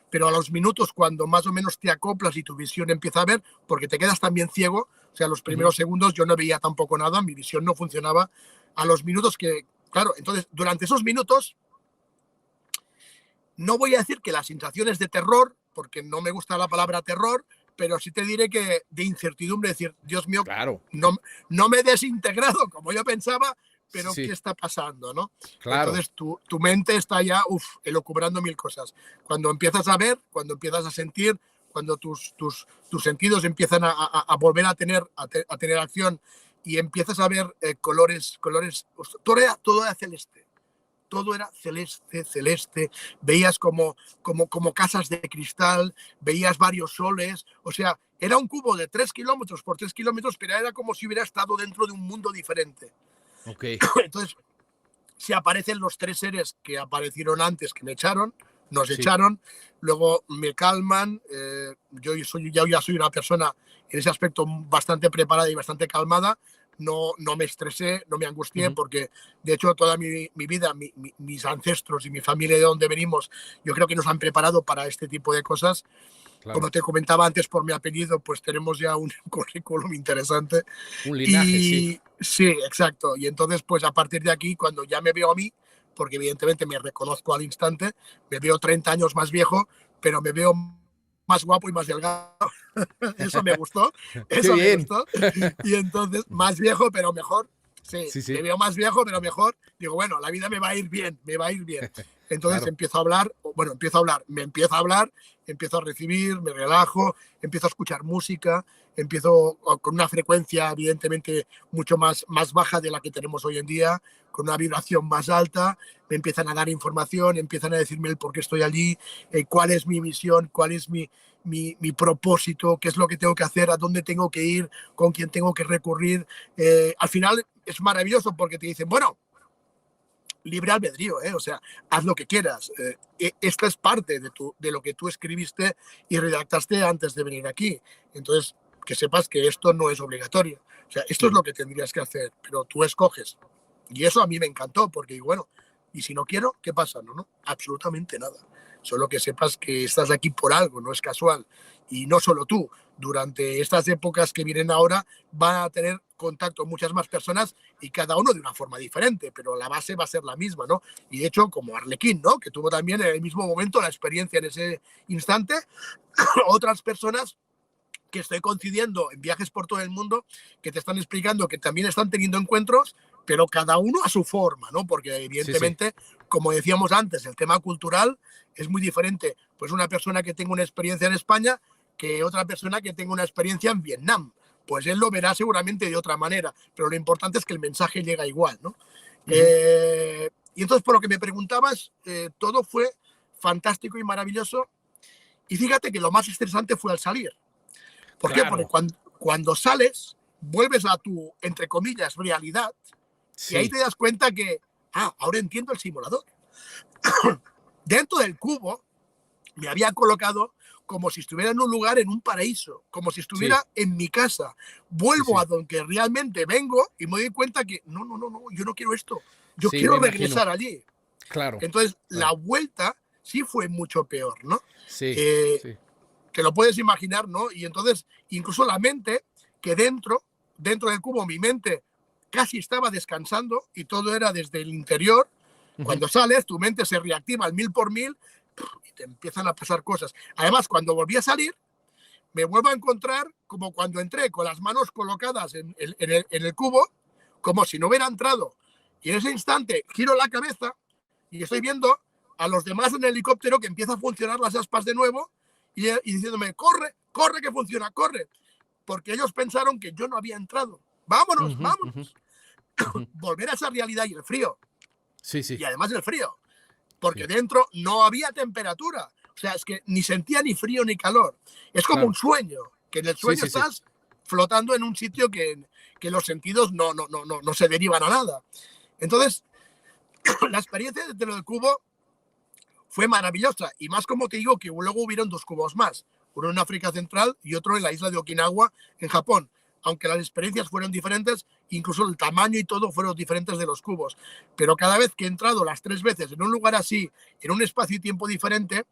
pero a los minutos, cuando más o menos te acoplas y tu visión empieza a ver, porque te quedas también ciego, o sea, los primeros segundos yo no veía tampoco nada, mi visión no funcionaba, a los minutos que, claro, entonces durante esos minutos, no voy a decir que las sensaciones de terror, porque no me gusta la palabra terror, pero sí te diré que de incertidumbre, decir, Dios mío, claro, no me he desintegrado como yo pensaba, pero sí. ¿Qué está pasando? ¿No? Claro. Entonces tu mente está ya elucubrando mil cosas. Cuando empiezas a ver, cuando empiezas a sentir, cuando tus sentidos empiezan a volver a tener acción y empiezas a ver colores, todo era celeste. Todo era celeste, veías como casas de cristal, veías varios soles, o sea, era un cubo de 3 kilómetros por 3 kilómetros, pero era como si hubiera estado dentro de un mundo diferente. Okay. Entonces, se aparecen los 3 seres que aparecieron antes, que me echaron, nos echaron, luego me calman, yo ya soy una persona en ese aspecto bastante preparada y bastante calmada. No me estresé, no me angustié, porque de hecho toda mi vida, mis ancestros y mi familia de donde venimos, yo creo que nos han preparado para este tipo de cosas. Claro. Como te comentaba antes por mi apellido, pues tenemos ya un currículum interesante. Un linaje, sí. Sí, exacto. Y entonces, pues a partir de aquí, cuando ya me veo a mí, porque evidentemente me reconozco al instante, me veo 30 años más viejo, pero me veo más guapo y más delgado. Eso me gustó. Eso me gustó. Y entonces, más viejo, pero mejor. Sí, me veo más viejo, pero mejor. Digo, bueno, la vida me va a ir bien, me va a ir bien. Entonces claro. empiezo a hablar, me empiezo a hablar, empiezo a recibir, me relajo, empiezo a escuchar música, empiezo con una frecuencia evidentemente mucho más baja de la que tenemos hoy en día, con una vibración más alta, me empiezan a dar información, empiezan a decirme el por qué estoy allí, cuál es mi misión, cuál es mi propósito, qué es lo que tengo que hacer, a dónde tengo que ir, con quién tengo que recurrir. Al final es maravilloso porque te dicen, bueno, libre albedrío, ¿eh? O sea, haz lo que quieras. Esta es parte de lo que tú escribiste y redactaste antes de venir aquí. Entonces, que sepas que esto no es obligatorio. O sea, esto es lo que tendrías que hacer, pero tú escoges. Y eso a mí me encantó, porque bueno, y si no quiero, ¿qué pasa? No, absolutamente nada. Solo que sepas que estás aquí por algo, no es casual. Y no solo tú, durante estas épocas que vienen ahora van a tener contacto muchas más personas y cada uno de una forma diferente, pero la base va a ser la misma, ¿no? Y de hecho, como Arlequín, ¿no? Que tuvo también en el mismo momento la experiencia en ese instante, otras personas que estoy coincidiendo en viajes por todo el mundo, que te están explicando que también están teniendo encuentros, pero cada uno a su forma, ¿no? Porque evidentemente, como decíamos antes, el tema cultural es muy diferente. Pues una persona que tenga una experiencia en España que otra persona que tenga una experiencia en Vietnam. Pues él lo verá seguramente de otra manera, pero lo importante es que el mensaje llega igual, ¿no? Y entonces, por lo que me preguntabas, todo fue fantástico y maravilloso. Y fíjate que lo más estresante fue al salir. ¿Por qué? Porque Claro. cuando sales, vuelves a tu, entre comillas, realidad, y ahí Sí. te das cuenta que, ahora entiendo el simulador. Dentro del cubo me había colocado como si estuviera en un lugar, en un paraíso, como si estuviera Sí. en mi casa. Sí, Vuelvo a sí. donde realmente vengo y me doy cuenta que no, yo no quiero esto. Yo Sí, me quiero imagino. regresar allí. Claro, Entonces, la claro. vuelta sí fue mucho peor, ¿no? Sí, Eh, sí. Te lo puedes imaginar, ¿no? Y entonces, incluso la mente, que dentro del cubo, mi mente casi estaba descansando y todo era desde el interior. Ujú. Cuando sales, tu mente se reactiva al 1000 por 1000 y te empiezan a pasar cosas. Además, cuando volví a salir, me vuelvo a encontrar como cuando entré, con las manos colocadas en el cubo, como si no hubiera entrado. Y en ese instante giro la cabeza y estoy viendo a los demás en el helicóptero que empieza a funcionar las aspas de nuevo y diciéndome, corre, corre que funciona, corre. Porque ellos pensaron que yo no había entrado. Vámonos, Ujú, ujú, vámonos. ujú. Volver a esa realidad y el frío. Sí, sí, Y además el frío. Porque sí. dentro no había temperatura. O sea, es que ni sentía ni frío ni calor. Es como un Claro. sueño, que en el Sí, sueño sí, sí. estás flotando en un sitio que los sentidos no se derivan a nada. Entonces, la experiencia dentro del cubo fue maravillosa. Y más como te digo que luego hubieron dos cubos más. Uno en África Central y otro en la isla de Okinawa, en Japón. Aunque las experiencias fueron diferentes, incluso el tamaño y todo fueron diferentes de los cubos. Pero cada vez que he entrado las 3 veces en un lugar así, en un espacio y tiempo diferente,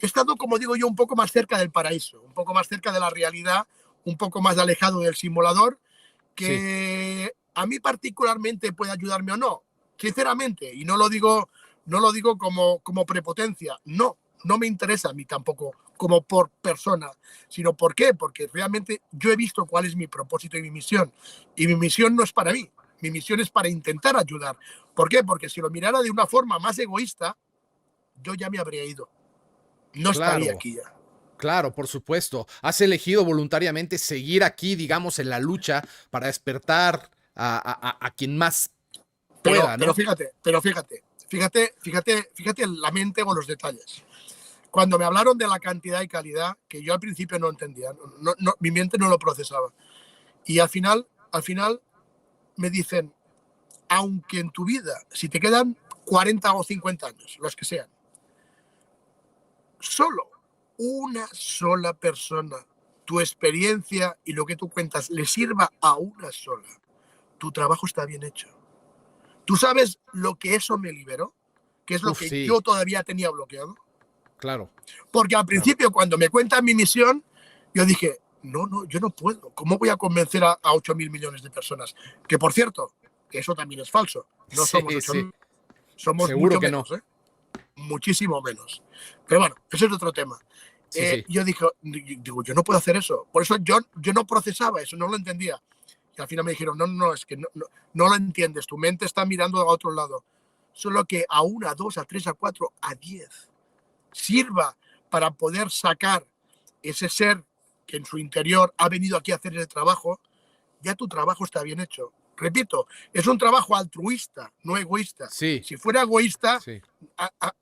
he estado, como digo yo, un poco más cerca del paraíso, un poco más cerca de la realidad, un poco más alejado del simulador, Sí, que a mí particularmente puede ayudarme o no, sinceramente, y no lo digo como prepotencia, no me interesa a mí tampoco como por persona, sino ¿por qué? Porque realmente yo he visto cuál es mi propósito y mi misión no es para mí, mi misión es para intentar ayudar. ¿Por qué? Porque si lo mirara de una forma más egoísta, yo ya me habría ido, no estaría claro, aquí ya. claro, por supuesto. Has elegido voluntariamente seguir aquí, digamos, en la lucha para despertar a quien más Pero, pueda, pero ¿no? fíjate, fíjate la mente o los detalles. Cuando me hablaron de la cantidad y calidad, que yo al principio no entendía, mi mente no lo procesaba. Y al final me dicen, aunque en tu vida, si te quedan 40 o 50 años, los que sean, solo una sola persona, tu experiencia y lo que tú cuentas le sirva a una sola, tu trabajo está bien hecho. ¿Tú sabes lo que eso me liberó? ¿Qué es lo Uf, que sí, yo todavía tenía bloqueado? claro, Porque al claro, principio, cuando me cuentan mi misión, yo dije, no, yo no puedo. ¿Cómo voy a convencer a 8.000 millones de personas? Que por cierto, que eso también es falso. No somos sí, 8, sí, somos seguro mucho que menos, no. ¿eh? Muchísimo menos. Pero bueno, ese es otro tema. Sí, sí, Yo digo, yo no puedo hacer eso. Por eso yo no procesaba eso, no lo entendía. Y al final me dijeron, no, es que no lo entiendes, tu mente está mirando a otro lado. solo que a 1, a 2, a 3, a 4, a 10 sirva para poder sacar ese ser que en su interior ha venido aquí a hacer ese trabajo, ya tu trabajo está bien hecho. Repito, es un trabajo altruista, no egoísta. Sí, Si fuera egoísta, sí.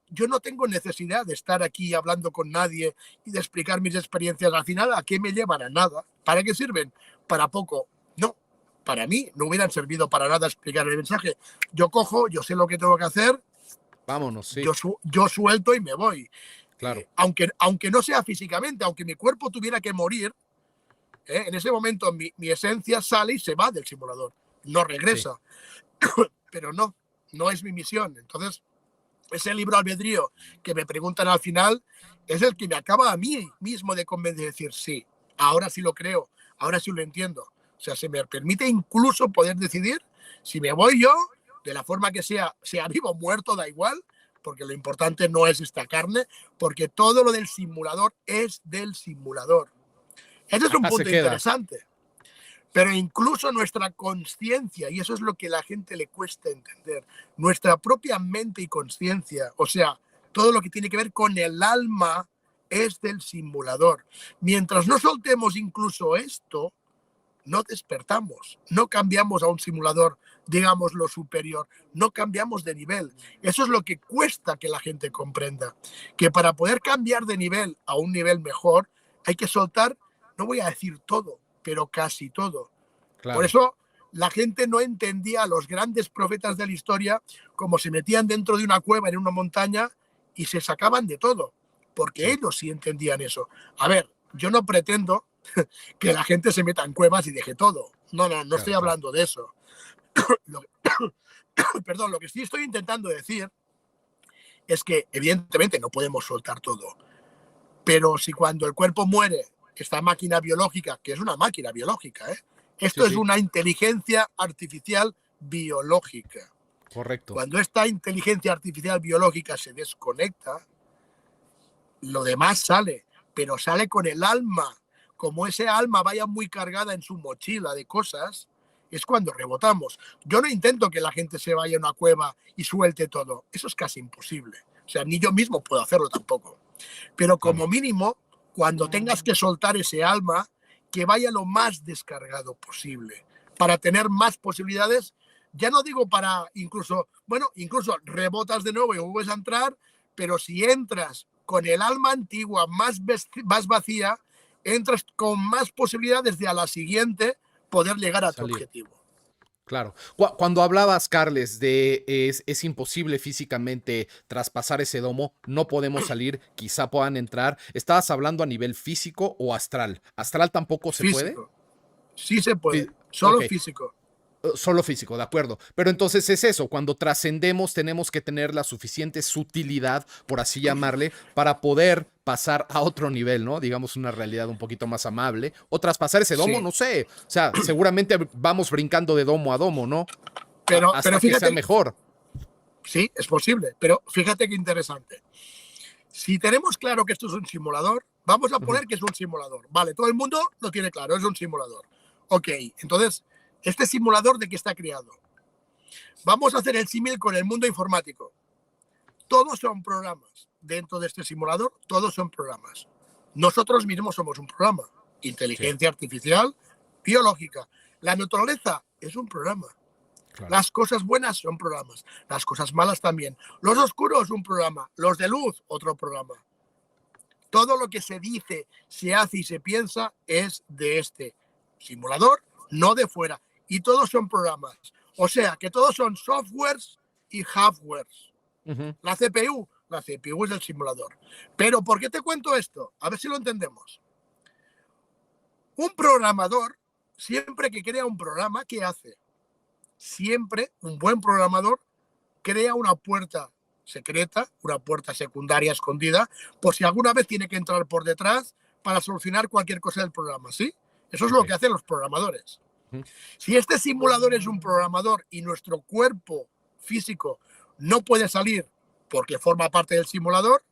yo no tengo necesidad de estar aquí hablando con nadie y de explicar mis experiencias. Al final, ¿a qué me llevan? A nada. ¿Para qué sirven? Para poco. No, para mí no hubieran servido para nada explicar el mensaje. Yo cojo, yo sé lo que tengo que hacer, Vámonos, sí, yo suelto y me voy. claro. Aunque no sea físicamente, aunque mi cuerpo tuviera que morir, en ese momento mi esencia sale y se va del simulador. No regresa. Sí. Pero no es mi misión. Entonces, ese libre albedrío que me preguntan al final es el que me acaba a mí mismo de convencer, de decir, sí, ahora sí lo creo, ahora sí lo entiendo. O sea, se me permite incluso poder decidir si me voy yo, de la forma que sea vivo o muerto, da igual, porque lo importante no es esta carne, porque todo lo del simulador es del simulador. Ese es un punto interesante. Pero incluso nuestra conciencia, y eso es lo que a la gente le cuesta entender, nuestra propia mente y conciencia, o sea, todo lo que tiene que ver con el alma es del simulador. Mientras no soltemos incluso esto, no despertamos, no cambiamos a un simulador, digamos, lo superior, no cambiamos de nivel. Eso es lo que cuesta que la gente comprenda, que para poder cambiar de nivel a un nivel mejor, hay que soltar, no voy a decir todo, pero casi todo. Claro. Por eso la gente no entendía a los grandes profetas de la historia como se metían dentro de una cueva en una montaña y se sacaban de todo, porque ellos sí entendían eso. A ver, yo no pretendo que la gente se meta en cuevas y deje todo. No estoy hablando de eso. Perdón, lo que sí estoy intentando decir es que evidentemente no podemos soltar todo. Pero si cuando el cuerpo muere, esta máquina biológica, que es una máquina biológica, esto es una inteligencia artificial biológica. Correcto. Cuando esta inteligencia artificial biológica se desconecta, lo demás sale, pero sale con el alma. Como ese alma vaya muy cargada en su mochila de cosas, es cuando rebotamos. Yo no intento que la gente se vaya a una cueva y suelte todo. Eso es casi imposible. O sea, ni yo mismo puedo hacerlo tampoco. Pero como mínimo, cuando tengas que soltar ese alma, que vaya lo más descargado posible, para tener más posibilidades. Ya no digo para incluso rebotas de nuevo y vuelves a entrar, pero si entras con el alma antigua más vacía, entras con más posibilidades de a la siguiente poder llegar a tu objetivo. Claro. Cuando hablabas, Carles, de es imposible físicamente traspasar ese domo, no podemos salir, quizá puedan entrar. ¿Estabas hablando a nivel físico o astral? ¿Astral tampoco se puede? Sí se puede, solo físico. Solo físico, de acuerdo. Pero entonces es eso, cuando trascendemos tenemos que tener la suficiente sutilidad, por así llamarle, para poder pasar a otro nivel, ¿no? Digamos una realidad un poquito más amable. O traspasar ese domo, no sé. O sea, seguramente vamos brincando de domo a domo, ¿no? Pero hasta fíjate, que sea mejor. Sí, es posible. Pero fíjate qué interesante. Si tenemos claro que esto es un simulador, vamos a poner que es un simulador. Vale, todo el mundo lo tiene claro, es un simulador. Ok, entonces, ¿este simulador de qué está creado? Vamos a hacer el símil con el mundo informático. Todos son programas. Dentro de este simulador, todos son programas. Nosotros mismos somos un programa. Inteligencia artificial, biológica. La naturaleza es un programa. Claro. Las cosas buenas son programas. Las cosas malas también. Los oscuros, un programa. Los de luz, otro programa. Todo lo que se dice, se hace y se piensa es de este simulador, no de fuera. Y todos son programas. O sea, que todos son softwares y hardwares. La CPU es el simulador. Pero ¿por qué te cuento esto? A ver si lo entendemos. Un programador, siempre que crea un programa, ¿qué hace? Siempre un buen programador crea una puerta secreta, una puerta secundaria escondida, por si alguna vez tiene que entrar por detrás para solucionar cualquier cosa del programa, ¿sí? Eso es lo que hacen los programadores. Si este simulador es un programador y nuestro cuerpo físico no puede salir porque forma parte del simulador,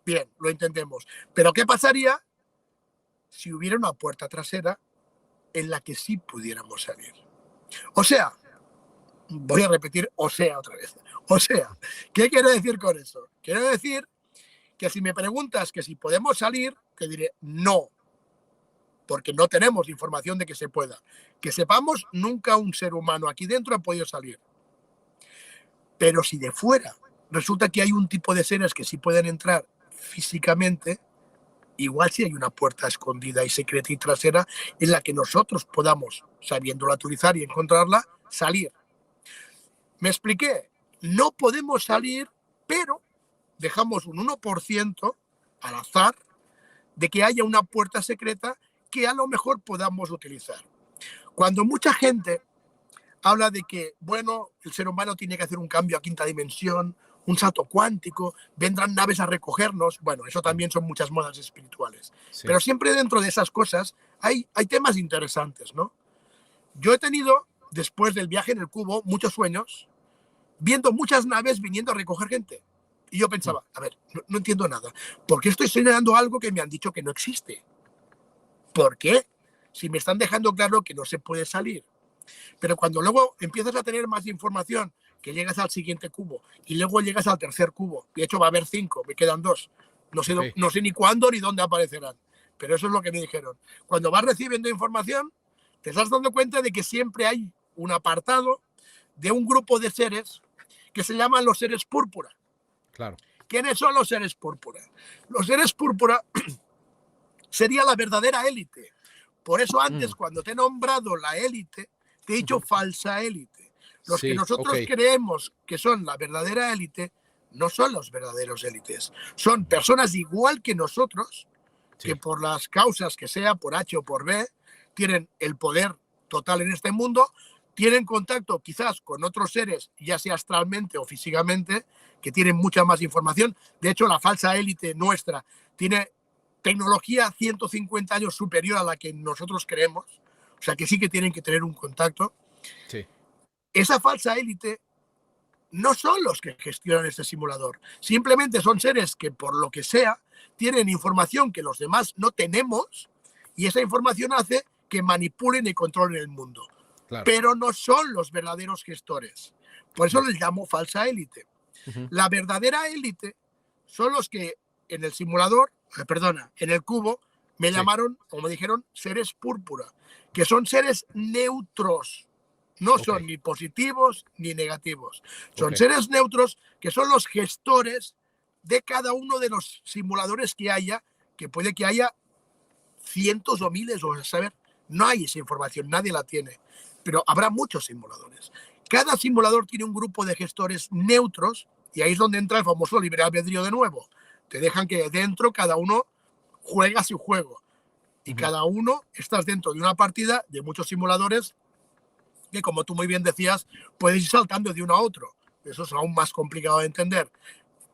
bien, lo entendemos. Pero ¿qué pasaría si hubiera una puerta trasera en la que sí pudiéramos salir? O sea, Voy a repetir, o sea, otra vez. O sea, ¿qué quiero decir con eso? Quiero decir que si me preguntas que si podemos salir, te diré no, porque no tenemos información de que se pueda. Que sepamos, nunca un ser humano aquí dentro ha podido salir. Pero si de fuera resulta que hay un tipo de seres que sí pueden entrar físicamente, igual si hay una puerta escondida y secreta y trasera en la que nosotros podamos, sabiéndola utilizar y encontrarla, salir. ¿Me expliqué? No podemos salir, pero dejamos un 1% al azar de que haya una puerta secreta que a lo mejor podamos utilizar. Cuando mucha gente habla de que, bueno, el ser humano tiene que hacer un cambio a quinta dimensión, un salto cuántico, vendrán naves a recogernos, bueno, eso también son muchas modas espirituales. Sí. Pero siempre dentro de esas cosas hay temas interesantes, ¿no? Yo he tenido, después del viaje en el cubo, muchos sueños, viendo muchas naves viniendo a recoger gente. Y yo pensaba, a ver, no entiendo nada. ¿Por qué estoy soñando algo que me han dicho que no existe? ¿Por qué? Si me están dejando claro que no se puede salir. Pero cuando luego empiezas a tener más información, que llegas al siguiente cubo y luego llegas al tercer cubo, de hecho va a haber 5, me quedan 2. No sé ni cuándo ni dónde aparecerán, pero eso es lo que me dijeron. Cuando vas recibiendo información, te estás dando cuenta de que siempre hay un apartado de un grupo de seres que se llaman los seres púrpura. Claro. ¿Quiénes son los seres púrpura? Los seres púrpura sería la verdadera élite. Por eso antes, cuando te he nombrado la élite, te he dicho falsa élite. Los que nosotros creemos que son la verdadera élite no son los verdaderos élites. Son personas igual que nosotros, que por las causas que sea, por H o por B, tienen el poder total en este mundo, tienen contacto quizás con otros seres, ya sea astralmente o físicamente, que tienen mucha más información. De hecho, la falsa élite nuestra tiene tecnología 150 años superior a la que nosotros creemos, o sea que sí que tienen que tener un contacto. Sí. Esa falsa élite no son los que gestionan este simulador, simplemente son seres que por lo que sea tienen información que los demás no tenemos y esa información hace que manipulen y controlen el mundo. Claro. Pero no son los verdaderos gestores. Por eso les llamo falsa élite. La verdadera élite son los que en el simulador, en el cubo, me llamaron, como dijeron, seres púrpura, que son seres neutros. No son ni positivos ni negativos. Son seres neutros que son los gestores de cada uno de los simuladores que haya, que puede que haya cientos o miles, o saber, no hay esa información, nadie la tiene, pero habrá muchos simuladores. Cada simulador tiene un grupo de gestores neutros y ahí es donde entra el famoso libre albedrío de nuevo. Te dejan que dentro cada uno juega su juego y cada uno estás dentro de una partida de muchos simuladores que, como tú muy bien decías, puedes ir saltando de uno a otro. Eso es aún más complicado de entender,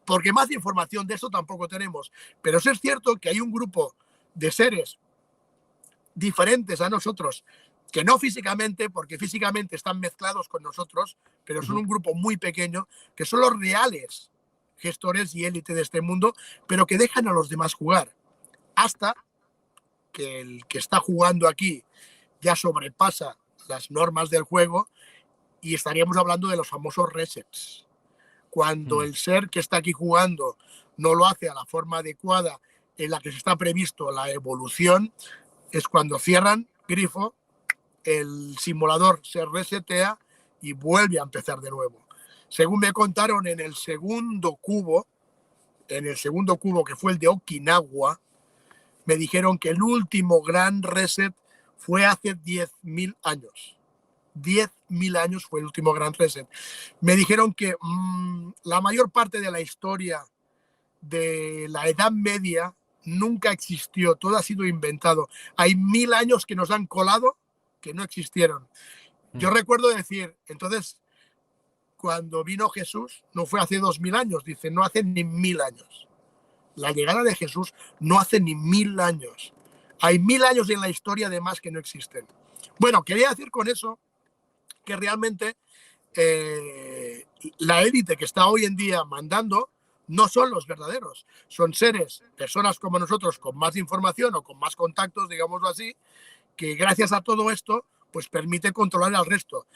porque más información de eso tampoco tenemos. Pero sí es cierto que hay un grupo de seres diferentes a nosotros, que no físicamente, porque físicamente están mezclados con nosotros, pero son un grupo muy pequeño, que son los reales gestores y élite de este mundo, pero que dejan a los demás jugar, hasta que el que está jugando aquí ya sobrepasa las normas del juego y estaríamos hablando de los famosos resets. Cuando el ser que está aquí jugando no lo hace a la forma adecuada en la que se está previsto la evolución, es cuando cierran grifo, el simulador se resetea y vuelve a empezar de nuevo. Según me contaron, en el segundo cubo que fue el de Okinawa, me dijeron que el último gran reset fue hace 10.000 años. 10.000 años fue el último gran reset. Me dijeron que la mayor parte de la historia de la Edad Media nunca existió, todo ha sido inventado. Hay 1.000 años que nos han colado que no existieron. Yo recuerdo decir, entonces, cuando vino Jesús, no fue hace 2.000 años, dice, no hace ni 1.000 años. La llegada de Jesús no hace ni 1.000 años. Hay 1.000 años en la historia además que no existen. Bueno, quería decir con eso que realmente la élite que está hoy en día mandando no son los verdaderos. Son seres, personas como nosotros, con más información o con más contactos, digámoslo así, que gracias a todo esto, pues permite controlar al resto.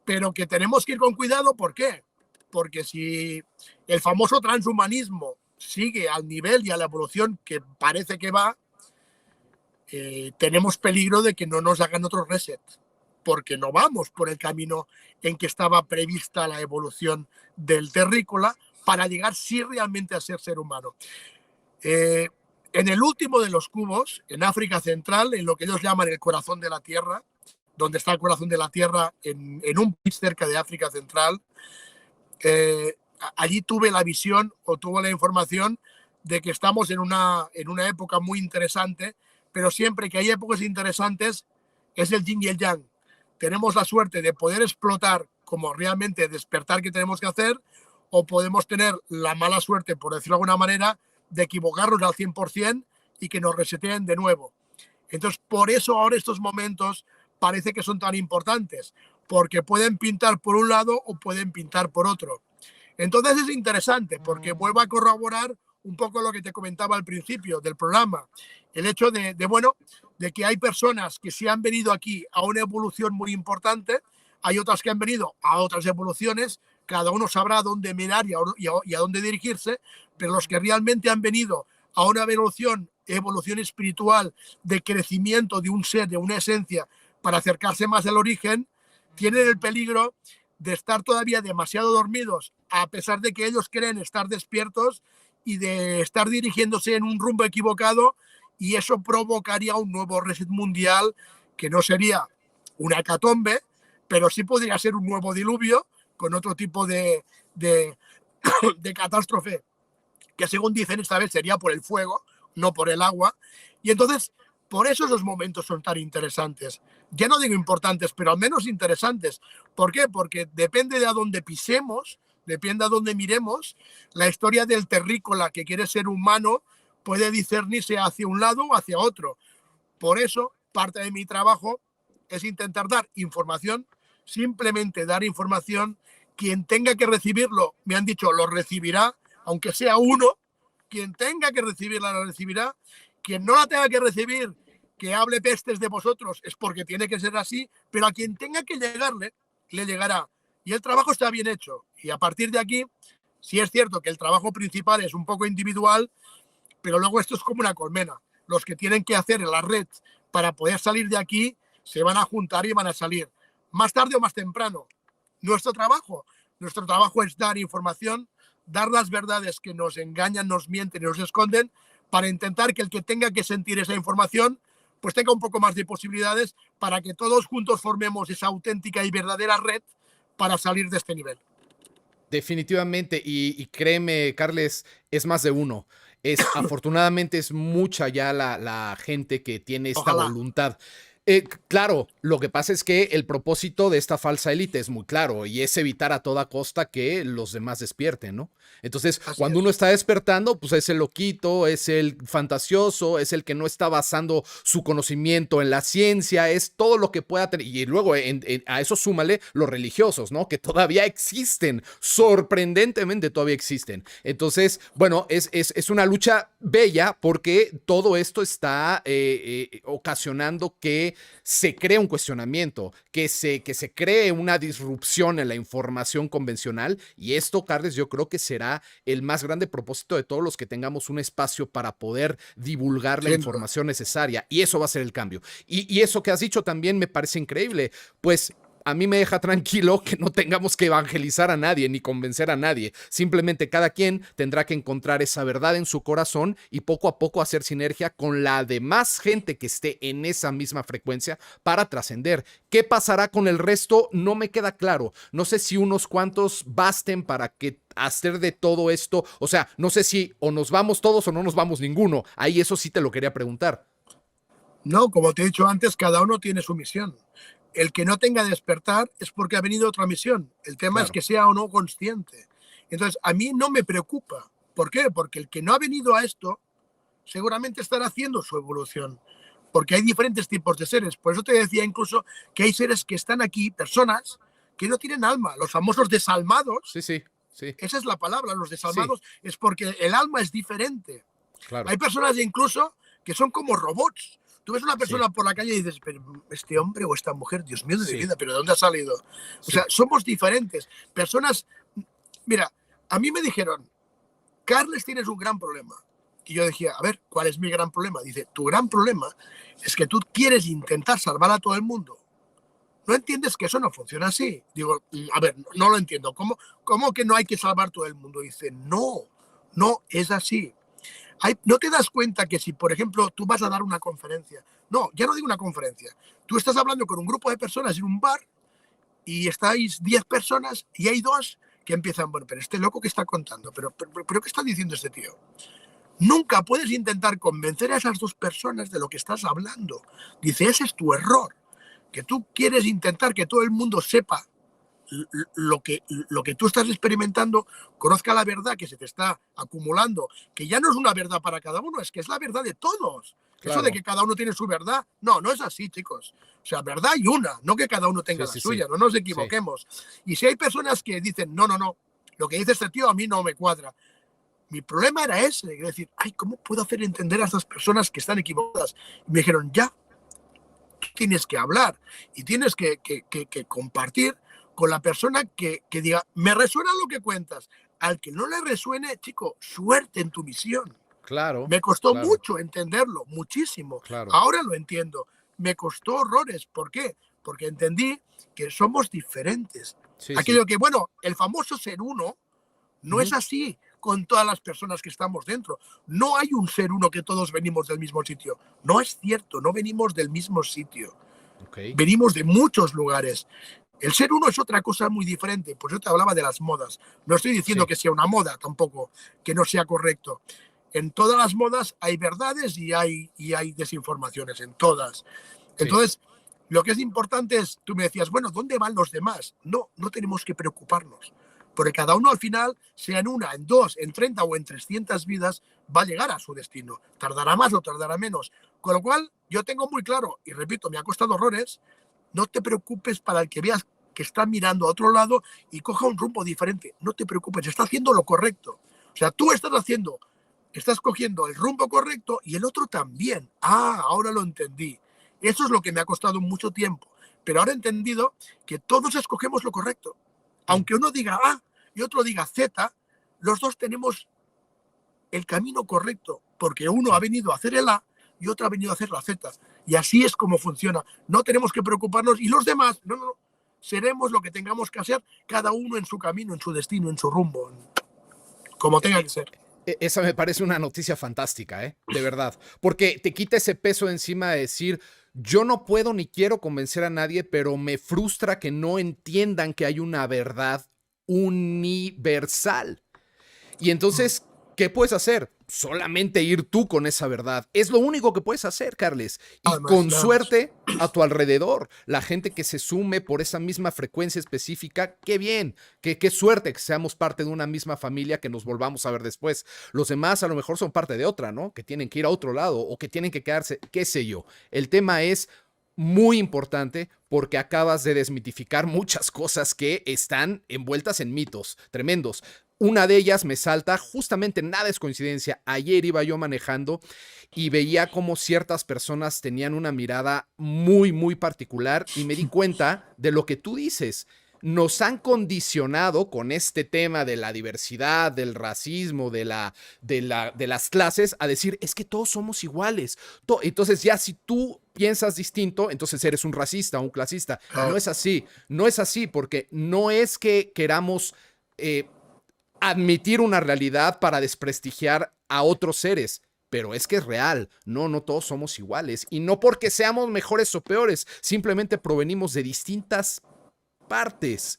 pero que tenemos que ir con cuidado. ¿Por qué? Porque si el famoso transhumanismo sigue al nivel y a la evolución que parece que va, tenemos peligro de que no nos hagan otro reset, porque no vamos por el camino en que estaba prevista la evolución del terrícola para llegar sí realmente a ser humano. En el último de los cubos, en África Central, en lo que ellos llaman el corazón de la Tierra, donde está el corazón de la Tierra, en un país cerca de África Central, allí tuve la visión o tuve la información de que estamos en una época muy interesante, pero siempre que hay épocas interesantes es el yin y el yang. Tenemos la suerte de poder explotar como realmente despertar que tenemos que hacer, o podemos tener la mala suerte, por decirlo de alguna manera, de equivocarnos al 100% y que nos reseteen de nuevo. Entonces, por eso ahora estos momentos parece que son tan importantes, porque pueden pintar por un lado o pueden pintar por otro. Entonces es interesante porque vuelvo a corroborar un poco lo que te comentaba al principio del programa, el hecho de que hay personas que sí han venido aquí a una evolución muy importante, hay otras que han venido a otras evoluciones, cada uno sabrá dónde mirar y a dónde dirigirse, pero los que realmente han venido a una evolución espiritual, de crecimiento de un ser, de una esencia, para acercarse más al origen, tienen el peligro de estar todavía demasiado dormidos, a pesar de que ellos creen estar despiertos, y de estar dirigiéndose en un rumbo equivocado, y eso provocaría un nuevo reset mundial que no sería una hecatombe, pero sí podría ser un nuevo diluvio con otro tipo de catástrofe, que según dicen esta vez sería por el fuego, no por el agua. Y entonces, por eso esos momentos son tan interesantes. Ya no digo importantes, pero al menos interesantes. ¿Por qué? Porque depende de a dónde pisemos, depende a dónde miremos, la historia del terrícola que quiere ser humano puede discernirse hacia un lado o hacia otro. Por eso, parte de mi trabajo es intentar dar información, simplemente dar información. Quien tenga que recibirlo, me han dicho, lo recibirá, aunque sea uno. Quien tenga que recibirla, la recibirá. Quien no la tenga que recibir, que hable pestes de vosotros, es porque tiene que ser así, pero a quien tenga que llegarle, le llegará. Y el trabajo está bien hecho. Y a partir de aquí, sí es cierto que el trabajo principal es un poco individual, pero luego esto es como una colmena. Los que tienen que hacer en la red para poder salir de aquí se van a juntar y van a salir. Más tarde o más temprano. Nuestro trabajo es dar información, dar las verdades que nos engañan, nos mienten y nos esconden, para intentar que el que tenga que sentir esa información pues tenga un poco más de posibilidades, para que todos juntos formemos esa auténtica y verdadera red para salir de este nivel. Definitivamente, y créeme, Carles, es más de uno. Afortunadamente es mucha ya la gente que tiene esta Ojalá. voluntad. Claro, lo que pasa es que el propósito de esta falsa élite es muy claro, y es evitar a toda costa que los demás despierten, ¿no? Entonces, Así cuando es. uno está despertando, pues es el loquito, es el fantasioso, es el que no está basando su conocimiento en la ciencia, es todo lo que pueda tener. Y luego a eso súmale los religiosos, ¿no? Que todavía existen, sorprendentemente todavía existen. Entonces, bueno, es una lucha bella, porque todo esto está ocasionando que se cree un cuestionamiento, que se cree una disrupción en la información convencional, y esto, Carles, yo creo que será el más grande propósito de todos los que tengamos un espacio para poder divulgar la Sin duda. información necesaria, y eso va a ser el cambio. Y eso que has dicho también me parece increíble, pues a mí me deja tranquilo que no tengamos que evangelizar a nadie ni convencer a nadie. Simplemente cada quien tendrá que encontrar esa verdad en su corazón y poco a poco hacer sinergia con la demás gente que esté en esa misma frecuencia para trascender. ¿Qué pasará con el resto? No me queda claro. No sé si unos cuantos basten para que hacer de todo esto. O sea, no sé si o nos vamos todos o no nos vamos ninguno. Ahí eso sí te lo quería preguntar. No, como te he dicho antes, cada uno tiene su misión. El que no tenga despertar es porque ha venido otra misión. El tema es Claro. que sea o no consciente. Entonces, a mí no me preocupa. ¿Por qué? Porque el que no ha venido a esto seguramente estará haciendo su evolución. Porque hay diferentes tipos de seres. Por eso te decía incluso que hay seres que están aquí, personas que no tienen alma, los famosos desalmados. Sí, sí, sí, Esa es la palabra, los sí, desalmados, es porque el alma es diferente. claro. Hay personas incluso que son como robots. Tú ves una Sí, persona por la calle y dices, pero este hombre o esta mujer, Dios mío de mi sí, vida, pero ¿de dónde ha salido? O sea, sí, somos diferentes. Personas, mira, a mí me dijeron, Carles, tienes un gran problema. Y yo decía, a ver, ¿cuál es mi gran problema? Dice, tu gran problema es que tú quieres intentar salvar a todo el mundo. ¿No entiendes que eso no funciona así? Digo, a ver, no lo entiendo. ¿Cómo que no hay que salvar todo el mundo? Dice, no, no es así. ¿No te das cuenta que si, por ejemplo, tú vas a dar una conferencia, no, ya no digo una conferencia, tú estás hablando con un grupo de personas en un bar y estáis 10 personas y hay dos que empiezan, bueno, pero este loco que está contando, pero ¿qué está diciendo este tío? Nunca puedes intentar convencer a esas dos personas de lo que estás hablando. Dice, ese es tu error, que tú quieres intentar que todo el mundo sepa lo que tú estás experimentando, conozca la verdad que se te está acumulando, que ya no es una verdad para cada uno, es que es la verdad de todos. Eso de claro. que cada uno tiene su verdad, no, no es así, chicos. O sea, verdad hay una, no que cada uno tenga Sí, la sí, sí, suya, no nos sí, equivoquemos. Y si hay personas que dicen, no, no, no, lo que dice este tío a mí no me cuadra. Mi problema era ese, es decir, ay, ¿cómo puedo hacer entender a estas personas que están equivocadas? Y me dijeron, ya, tienes que hablar y tienes que compartir con la persona que diga, me resuena lo que cuentas. Al que no le resuene, chico, suerte en tu misión. claro, Me costó claro, mucho entenderlo, muchísimo. claro. Ahora lo entiendo. Me costó horrores. ¿Por qué? Porque entendí que somos diferentes. Sí, sí. Aquello que, bueno, el famoso ser uno no es Ujú, así con todas las personas que estamos dentro. No hay un ser uno que todos venimos del mismo sitio. No es cierto, no venimos del mismo sitio. ok, Venimos de muchos lugares. El ser uno es otra cosa muy diferente. Por eso te hablaba de las modas. No estoy diciendo sí, que sea una moda tampoco, que no sea correcto. En todas las modas hay verdades y hay desinformaciones, en todas. sí, Entonces, lo que es importante es, tú me decías, bueno, ¿dónde van los demás? No, no tenemos que preocuparnos. Porque cada uno al final, sea en una, en dos, en 30 o en 300 vidas, va a llegar a su destino. Tardará más o tardará menos. Con lo cual, yo tengo muy claro, y repito, me ha costado horrores, no te preocupes para el que veas que está mirando a otro lado y coja un rumbo diferente. No te preocupes, está haciendo lo correcto. O sea, tú estás cogiendo el rumbo correcto y el otro también. Ah, ahora lo entendí. Eso es lo que me ha costado mucho tiempo. Pero ahora he entendido que todos escogemos lo correcto. mm, Aunque uno diga A y otro diga Z, los dos tenemos el camino correcto, porque uno ha sí. venido a hacer el A y otro ha venido a hacer la Z. Y así es como funciona. No tenemos que preocuparnos y los demás, no, no, no. Seremos lo que tengamos que hacer, cada uno en su camino, en su destino, en su rumbo, como E- tenga e- que ser. Esa me parece una noticia fantástica, ¿eh? De verdad. Porque te quita ese peso de encima de decir, yo no puedo ni quiero convencer a nadie, pero me frustra que no entiendan que hay una verdad universal. Y entonces, ¿qué puedes hacer? Solamente ir tú con esa verdad. Es lo único que puedes hacer, Carles. Y Nada más, con nada más. suerte a tu alrededor, la gente que se sume por esa misma frecuencia específica, qué bien, qué suerte que seamos parte de una misma familia que nos volvamos a ver después. Los demás a lo mejor son parte de otra, ¿no? Que tienen que ir a otro lado o que tienen que quedarse, qué sé yo. El tema es muy importante porque acabas de desmitificar muchas cosas que están envueltas en mitos tremendos. Una de ellas me salta, justamente nada es coincidencia. Ayer iba yo manejando y veía como ciertas personas tenían una mirada muy, muy particular y me di cuenta de lo que tú dices. Nos han condicionado con este tema de la diversidad, del racismo, de las clases, a decir, es que todos somos iguales. Entonces ya si tú piensas distinto, entonces eres un racista, un clasista. Y no es así, no es así, porque no es que queramos admitir una realidad para desprestigiar a otros seres. Pero es que es real, no, no todos somos iguales. Y no porque seamos mejores o peores, simplemente provenimos de distintas partes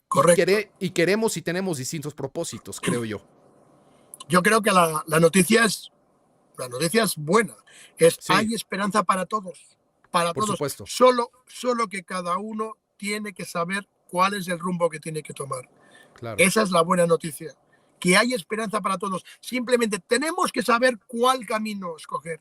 Correcto. y queremos y tenemos distintos propósitos, creo yo. Yo creo que la noticia es buena. Sí, Hay esperanza para todos. Para por todos. supuesto, Solo que cada uno tiene que saber cuál es el rumbo que tiene que tomar. claro. Esa es la buena noticia, que hay esperanza para todos. Simplemente tenemos que saber cuál camino escoger.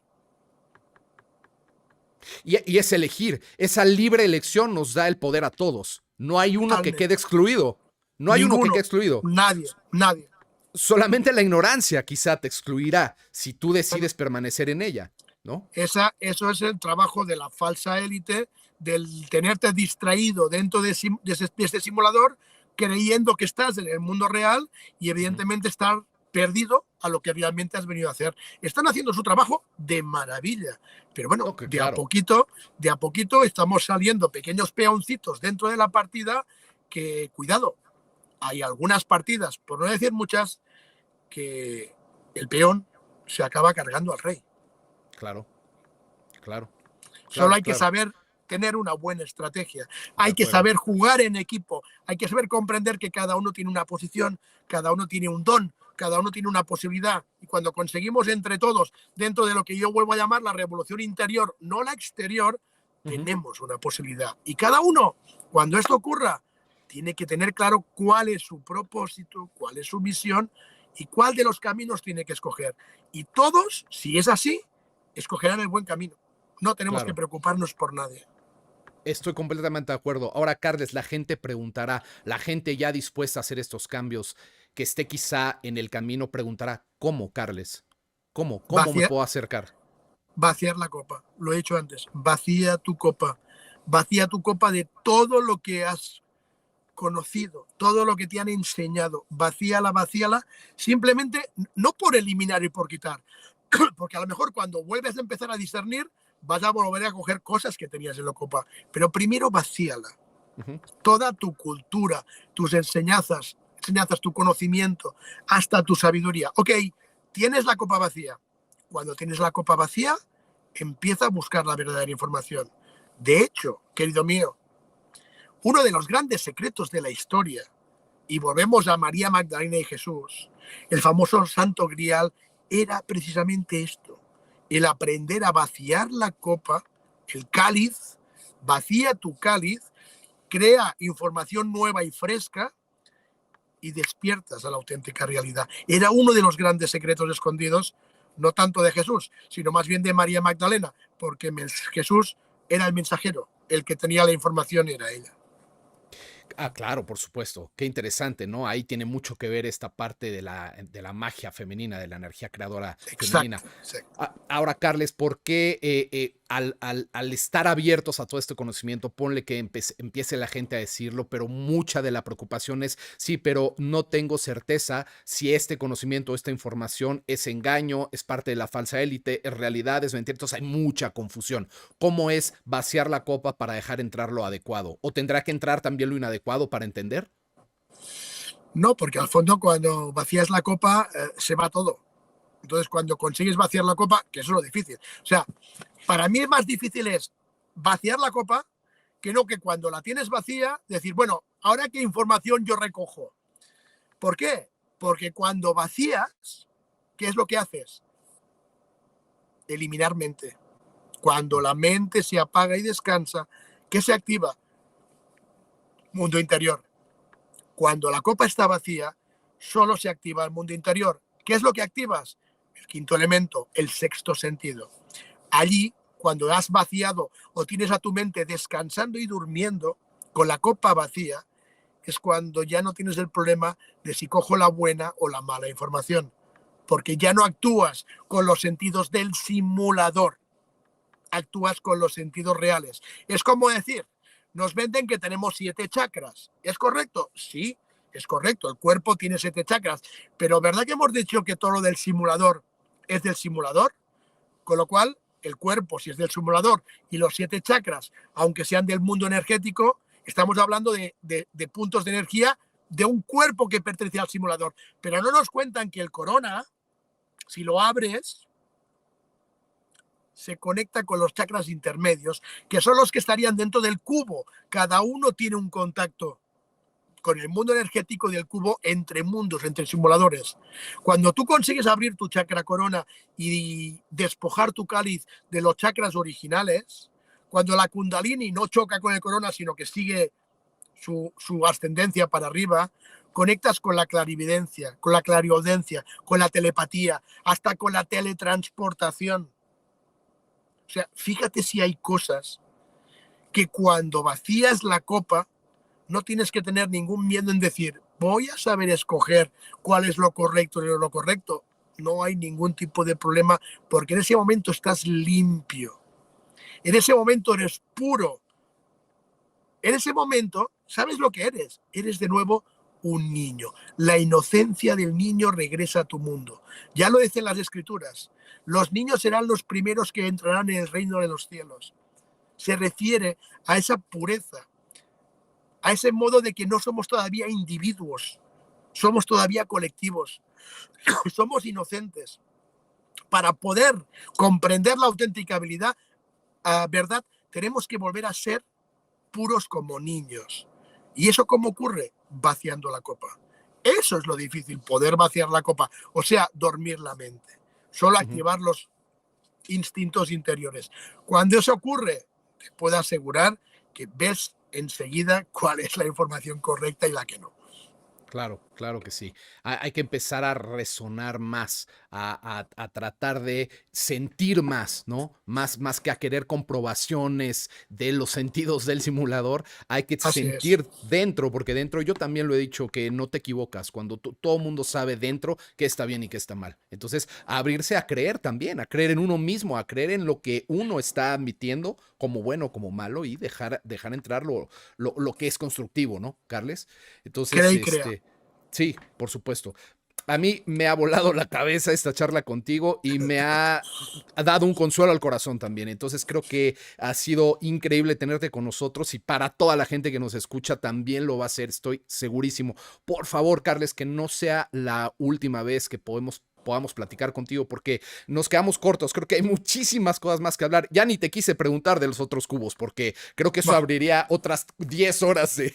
Y es elegir, esa libre elección nos da el poder a todos. No hay uno que quede Totalmente. excluido. No hay uno que Ninguno, quede excluido. nadie, nadie. Solamente la ignorancia quizá te excluirá si tú decides permanecer en ella. ¿no? Eso es el trabajo de la falsa élite, del tenerte distraído dentro de este simulador, creyendo que estás en el mundo real y evidentemente estar perdido a lo que realmente has venido a hacer. Están haciendo su trabajo de maravilla, pero bueno, No, que claro. de a poquito estamos saliendo pequeños peoncitos dentro de la partida que, cuidado, hay algunas partidas, por no decir muchas, que el peón se acaba cargando al rey. Claro, claro, Solo claro, hay que claro. saber tener una buena estrategia. De Hay que acuerdo. saber jugar en equipo. Hay que saber comprender que cada uno tiene una posición, cada uno tiene un don, cada uno tiene una posibilidad. Y cuando conseguimos entre todos, dentro de lo que yo vuelvo a llamar la revolución interior, no la exterior, Ujú. tenemos una posibilidad. Y cada uno, cuando esto ocurra, tiene que tener claro cuál es su propósito, cuál es su misión y cuál de los caminos tiene que escoger. Y todos, si es así, escogerán el buen camino. No tenemos que Claro. preocuparnos por nadie. Estoy completamente de acuerdo. Ahora, Carles, la gente preguntará, la gente ya dispuesta a hacer estos cambios, que esté quizá en el camino, preguntará, ¿cómo, Carles? ¿Cómo? ¿Cómo me Vaciar, puedo acercar? vaciar la copa, lo he dicho antes, vacía tu copa de todo lo que has conocido, todo lo que te han enseñado, vacíala, simplemente no por eliminar y por quitar, porque a lo mejor cuando vuelves a empezar a discernir, vas a volver a coger cosas que tenías en la copa, pero primero vacíala. Ujú. Toda tu cultura, tus enseñanzas, tu conocimiento, hasta tu sabiduría. Ok, tienes la copa vacía. Cuando tienes la copa vacía, empieza a buscar la verdadera información. De hecho, querido mío, uno de los grandes secretos de la historia, y volvemos a María Magdalena y Jesús, el famoso Santo Grial, era precisamente esto, el aprender a vaciar la copa, el cáliz, vacía tu cáliz, crea información nueva y fresca y despiertas a la auténtica realidad. Era uno de los grandes secretos escondidos, no tanto de Jesús, sino más bien de María Magdalena, porque Jesús era el mensajero, el que tenía la información era ella. Ah, claro, por supuesto. Qué interesante, ¿no? Ahí tiene mucho que ver esta parte de la magia femenina, de la energía creadora femenina. Exacto, exacto. Ahora, Carles, ¿por qué al estar abiertos a todo este conocimiento, ponle que empiece la gente a decirlo, pero mucha de la preocupación es, sí, pero no tengo certeza si este conocimiento, esta información es engaño, es parte de la falsa élite, en realidad es mentira, entonces hay mucha confusión. ¿Cómo es vaciar la copa para dejar entrar lo adecuado? ¿O tendrá que entrar también lo inadecuado para entender? No, porque al fondo cuando vacías la copa se va todo. Entonces cuando consigues vaciar la copa, que eso es lo difícil. O sea, para mí es más difícil es vaciar la copa que no que cuando la tienes vacía, decir, bueno, ahora qué información yo recojo. ¿Por qué? Porque cuando vacías, ¿qué es lo que haces? Eliminar mente. Cuando la mente se apaga y descansa, ¿qué se activa? Mundo interior. Cuando la copa está vacía, solo se activa el mundo interior. ¿Qué es lo que activas? El quinto elemento, el sexto sentido. Allí, cuando has vaciado o tienes a tu mente descansando y durmiendo con la copa vacía, es cuando ya no tienes el problema de si cojo la buena o la mala información, porque ya no actúas con los sentidos del simulador, actúas con los sentidos reales. Es como decir, nos venden que tenemos 7 chakras. ¿Es correcto? Sí, es correcto. El cuerpo tiene 7 chakras. Pero ¿verdad que hemos dicho que todo lo del simulador es del simulador? Con lo cual, el cuerpo, si es del simulador, y los 7 chakras, aunque sean del mundo energético, estamos hablando de puntos de energía de un cuerpo que pertenece al simulador. Pero no nos cuentan que el corona, si lo abres, se conecta con los chakras intermedios, que son los que estarían dentro del cubo. Cada uno tiene un contacto con el mundo energético del cubo entre mundos, entre simuladores. Cuando tú consigues abrir tu chakra corona y despojar tu cáliz de los chakras originales, cuando la kundalini no choca con el corona, sino que sigue su ascendencia para arriba, conectas con la clarividencia, con la clariaudiencia, con la telepatía, hasta con la teletransportación. O sea, fíjate si hay cosas que cuando vacías la copa no tienes que tener ningún miedo en decir, voy a saber escoger cuál es lo correcto y lo correcto. no hay ningún tipo de problema, porque en ese momento estás limpio. En ese momento eres puro. En ese momento, ¿sabes lo que eres? Eres de nuevo un niño. La inocencia del niño regresa a tu mundo. Ya lo dicen las Escrituras. Los niños serán los primeros que entrarán en el reino de los cielos. Se refiere a esa pureza, a ese modo de que no somos todavía individuos, somos todavía colectivos, somos inocentes. Para poder comprender la auténtica verdad, tenemos que volver a ser puros como niños. ¿Y eso cómo ocurre? Vaciando la copa. Eso es lo difícil, poder vaciar la copa, o sea, dormir la mente, solo activar los instintos interiores. Cuando eso ocurre, te puedo asegurar que ves enseguida cuál es la información correcta y la que no. Claro, claro que sí. Hay que empezar a resonar más, a tratar de sentir más, ¿no? Más que a querer comprobaciones de los sentidos del simulador. Hay que Así es. sentir dentro, porque dentro, yo también lo he dicho, que no te equivocas, cuando todo el mundo sabe dentro qué está bien y qué está mal. Entonces, abrirse a creer también, a creer en uno mismo, a creer en lo que uno está admitiendo como bueno, como malo, y dejar entrar lo que es constructivo, ¿no, Carles? Entonces, Crea y crea. sí, por supuesto. A mí me ha volado la cabeza esta charla contigo y me ha dado un consuelo al corazón también. Entonces creo que ha sido increíble tenerte con nosotros, y para toda la gente que nos escucha también lo va a ser, estoy segurísimo. Por favor, Carles, que no sea la última vez que podamos platicar contigo, porque nos quedamos cortos. Creo que hay muchísimas cosas más que hablar. Ya ni te quise preguntar de los otros cubos, porque creo que eso Bueno, abriría otras 10 horas de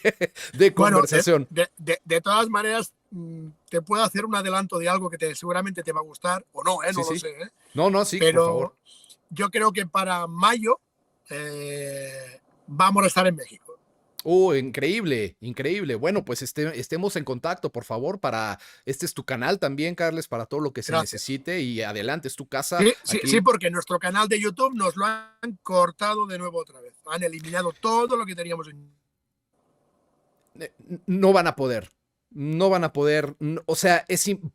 bueno, conversación. de todas maneras, te puedo hacer un adelanto de algo que seguramente te va a gustar, o no, Sí, no lo sí. sé. No, no, sí, por favor. Pero yo creo que para mayo vamos a estar en México. Increíble, increíble. Bueno, pues estemos en contacto, por favor, este es tu canal también, Carles, para todo lo que se Gracias. necesite, y adelante, es tu casa. Sí, sí, sí, Aquí porque nuestro canal de YouTube nos lo han cortado de nuevo otra vez. Han eliminado todo lo que teníamos en... no van a poder. No van a poder, o sea,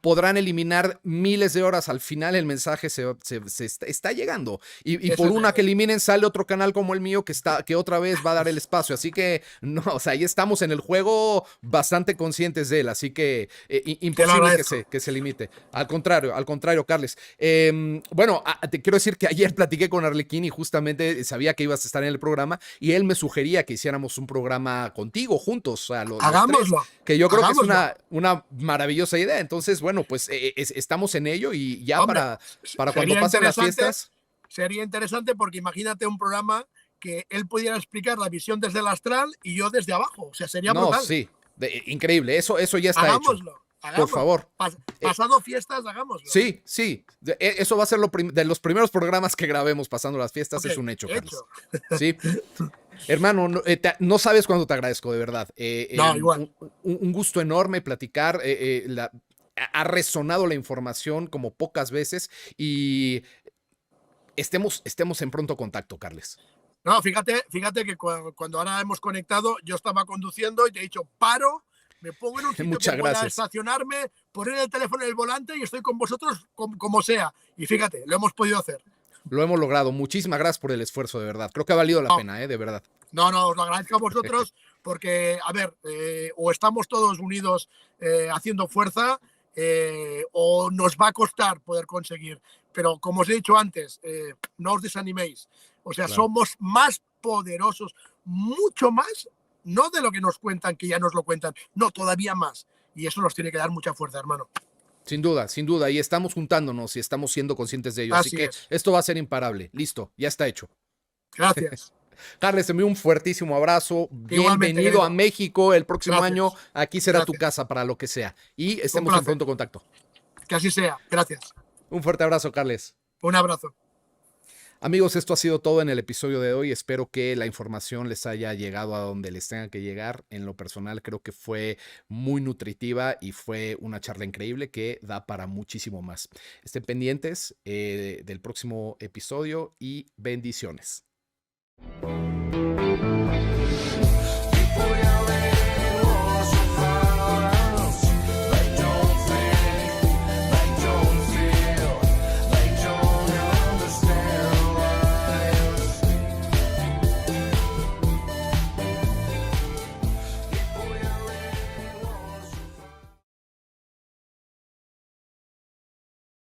podrán eliminar miles de horas. Al final el mensaje está llegando. Y Eso por es una que verdad. eliminen, sale otro canal como el mío que otra vez va a dar el espacio. Así que, no, o sea, ahí estamos en el juego bastante conscientes de él. Así que Te lo imposible agradezco. que se limite. Al contrario, Carles. Bueno, te quiero decir que ayer platiqué con Arlequín y justamente sabía que ibas a estar en el programa, y él me sugería que hiciéramos un programa contigo juntos, o sea, los tres, Hagámoslo. que yo creo que es Hagámoslo. una maravillosa idea. Entonces, bueno, pues estamos en ello, y ya Hombre, para cuando pasen las fiestas. sería interesante porque imagínate un programa que él pudiera explicar la visión desde el astral y yo desde abajo. O sea, sería No, brutal. sí, increíble, eso ya está hecho. Hagámoslo, Por hagámoslo. favor. Pasado fiestas, hagámoslo. Sí, sí, eso va a ser de los primeros programas que grabemos pasando las fiestas, Ok, es un hecho, Carles. hecho. Sí. Hermano, no sabes cuánto te agradezco, de verdad. No, igual. Un gusto enorme platicar. Ha resonado la información como pocas veces, y estemos en pronto contacto, Carles. No, fíjate que cuando ahora hemos conectado, yo estaba conduciendo y te he dicho, paro, me pongo en un sitio que Muchas pueda gracias. estacionarme, poner el teléfono en el volante y estoy con vosotros como sea. Y fíjate, lo hemos podido hacer. Lo hemos logrado. Muchísimas gracias por el esfuerzo, de verdad. Creo que ha valido la No, pena, de verdad. no, os lo agradezco a vosotros porque, a ver, o estamos todos unidos haciendo fuerza o nos va a costar poder conseguir. Pero como os he dicho antes, no os desaniméis. O sea, Claro. somos más poderosos, mucho más, no de lo que nos cuentan, que ya nos lo cuentan, no, todavía más. Y eso nos tiene que dar mucha fuerza, hermano. Sin duda, sin duda. Y estamos juntándonos y estamos siendo conscientes de ello. Así Así que es. esto va a ser imparable. Listo, ya está hecho. Gracias. Carles, te envío un fuertísimo abrazo. Igualmente, Bienvenido a querido. México el próximo año. Gracias. Aquí será tu Gracias. casa para lo que sea. Y Un estemos en placer. pronto contacto. Que así sea. Gracias. Un fuerte abrazo, Carles. Un abrazo. Amigos, esto ha sido todo en el episodio de hoy. Espero que la información les haya llegado a donde les tenga que llegar. En lo personal, creo que fue muy nutritiva y fue una charla increíble que da para muchísimo más. Estén pendientes del próximo episodio, y bendiciones.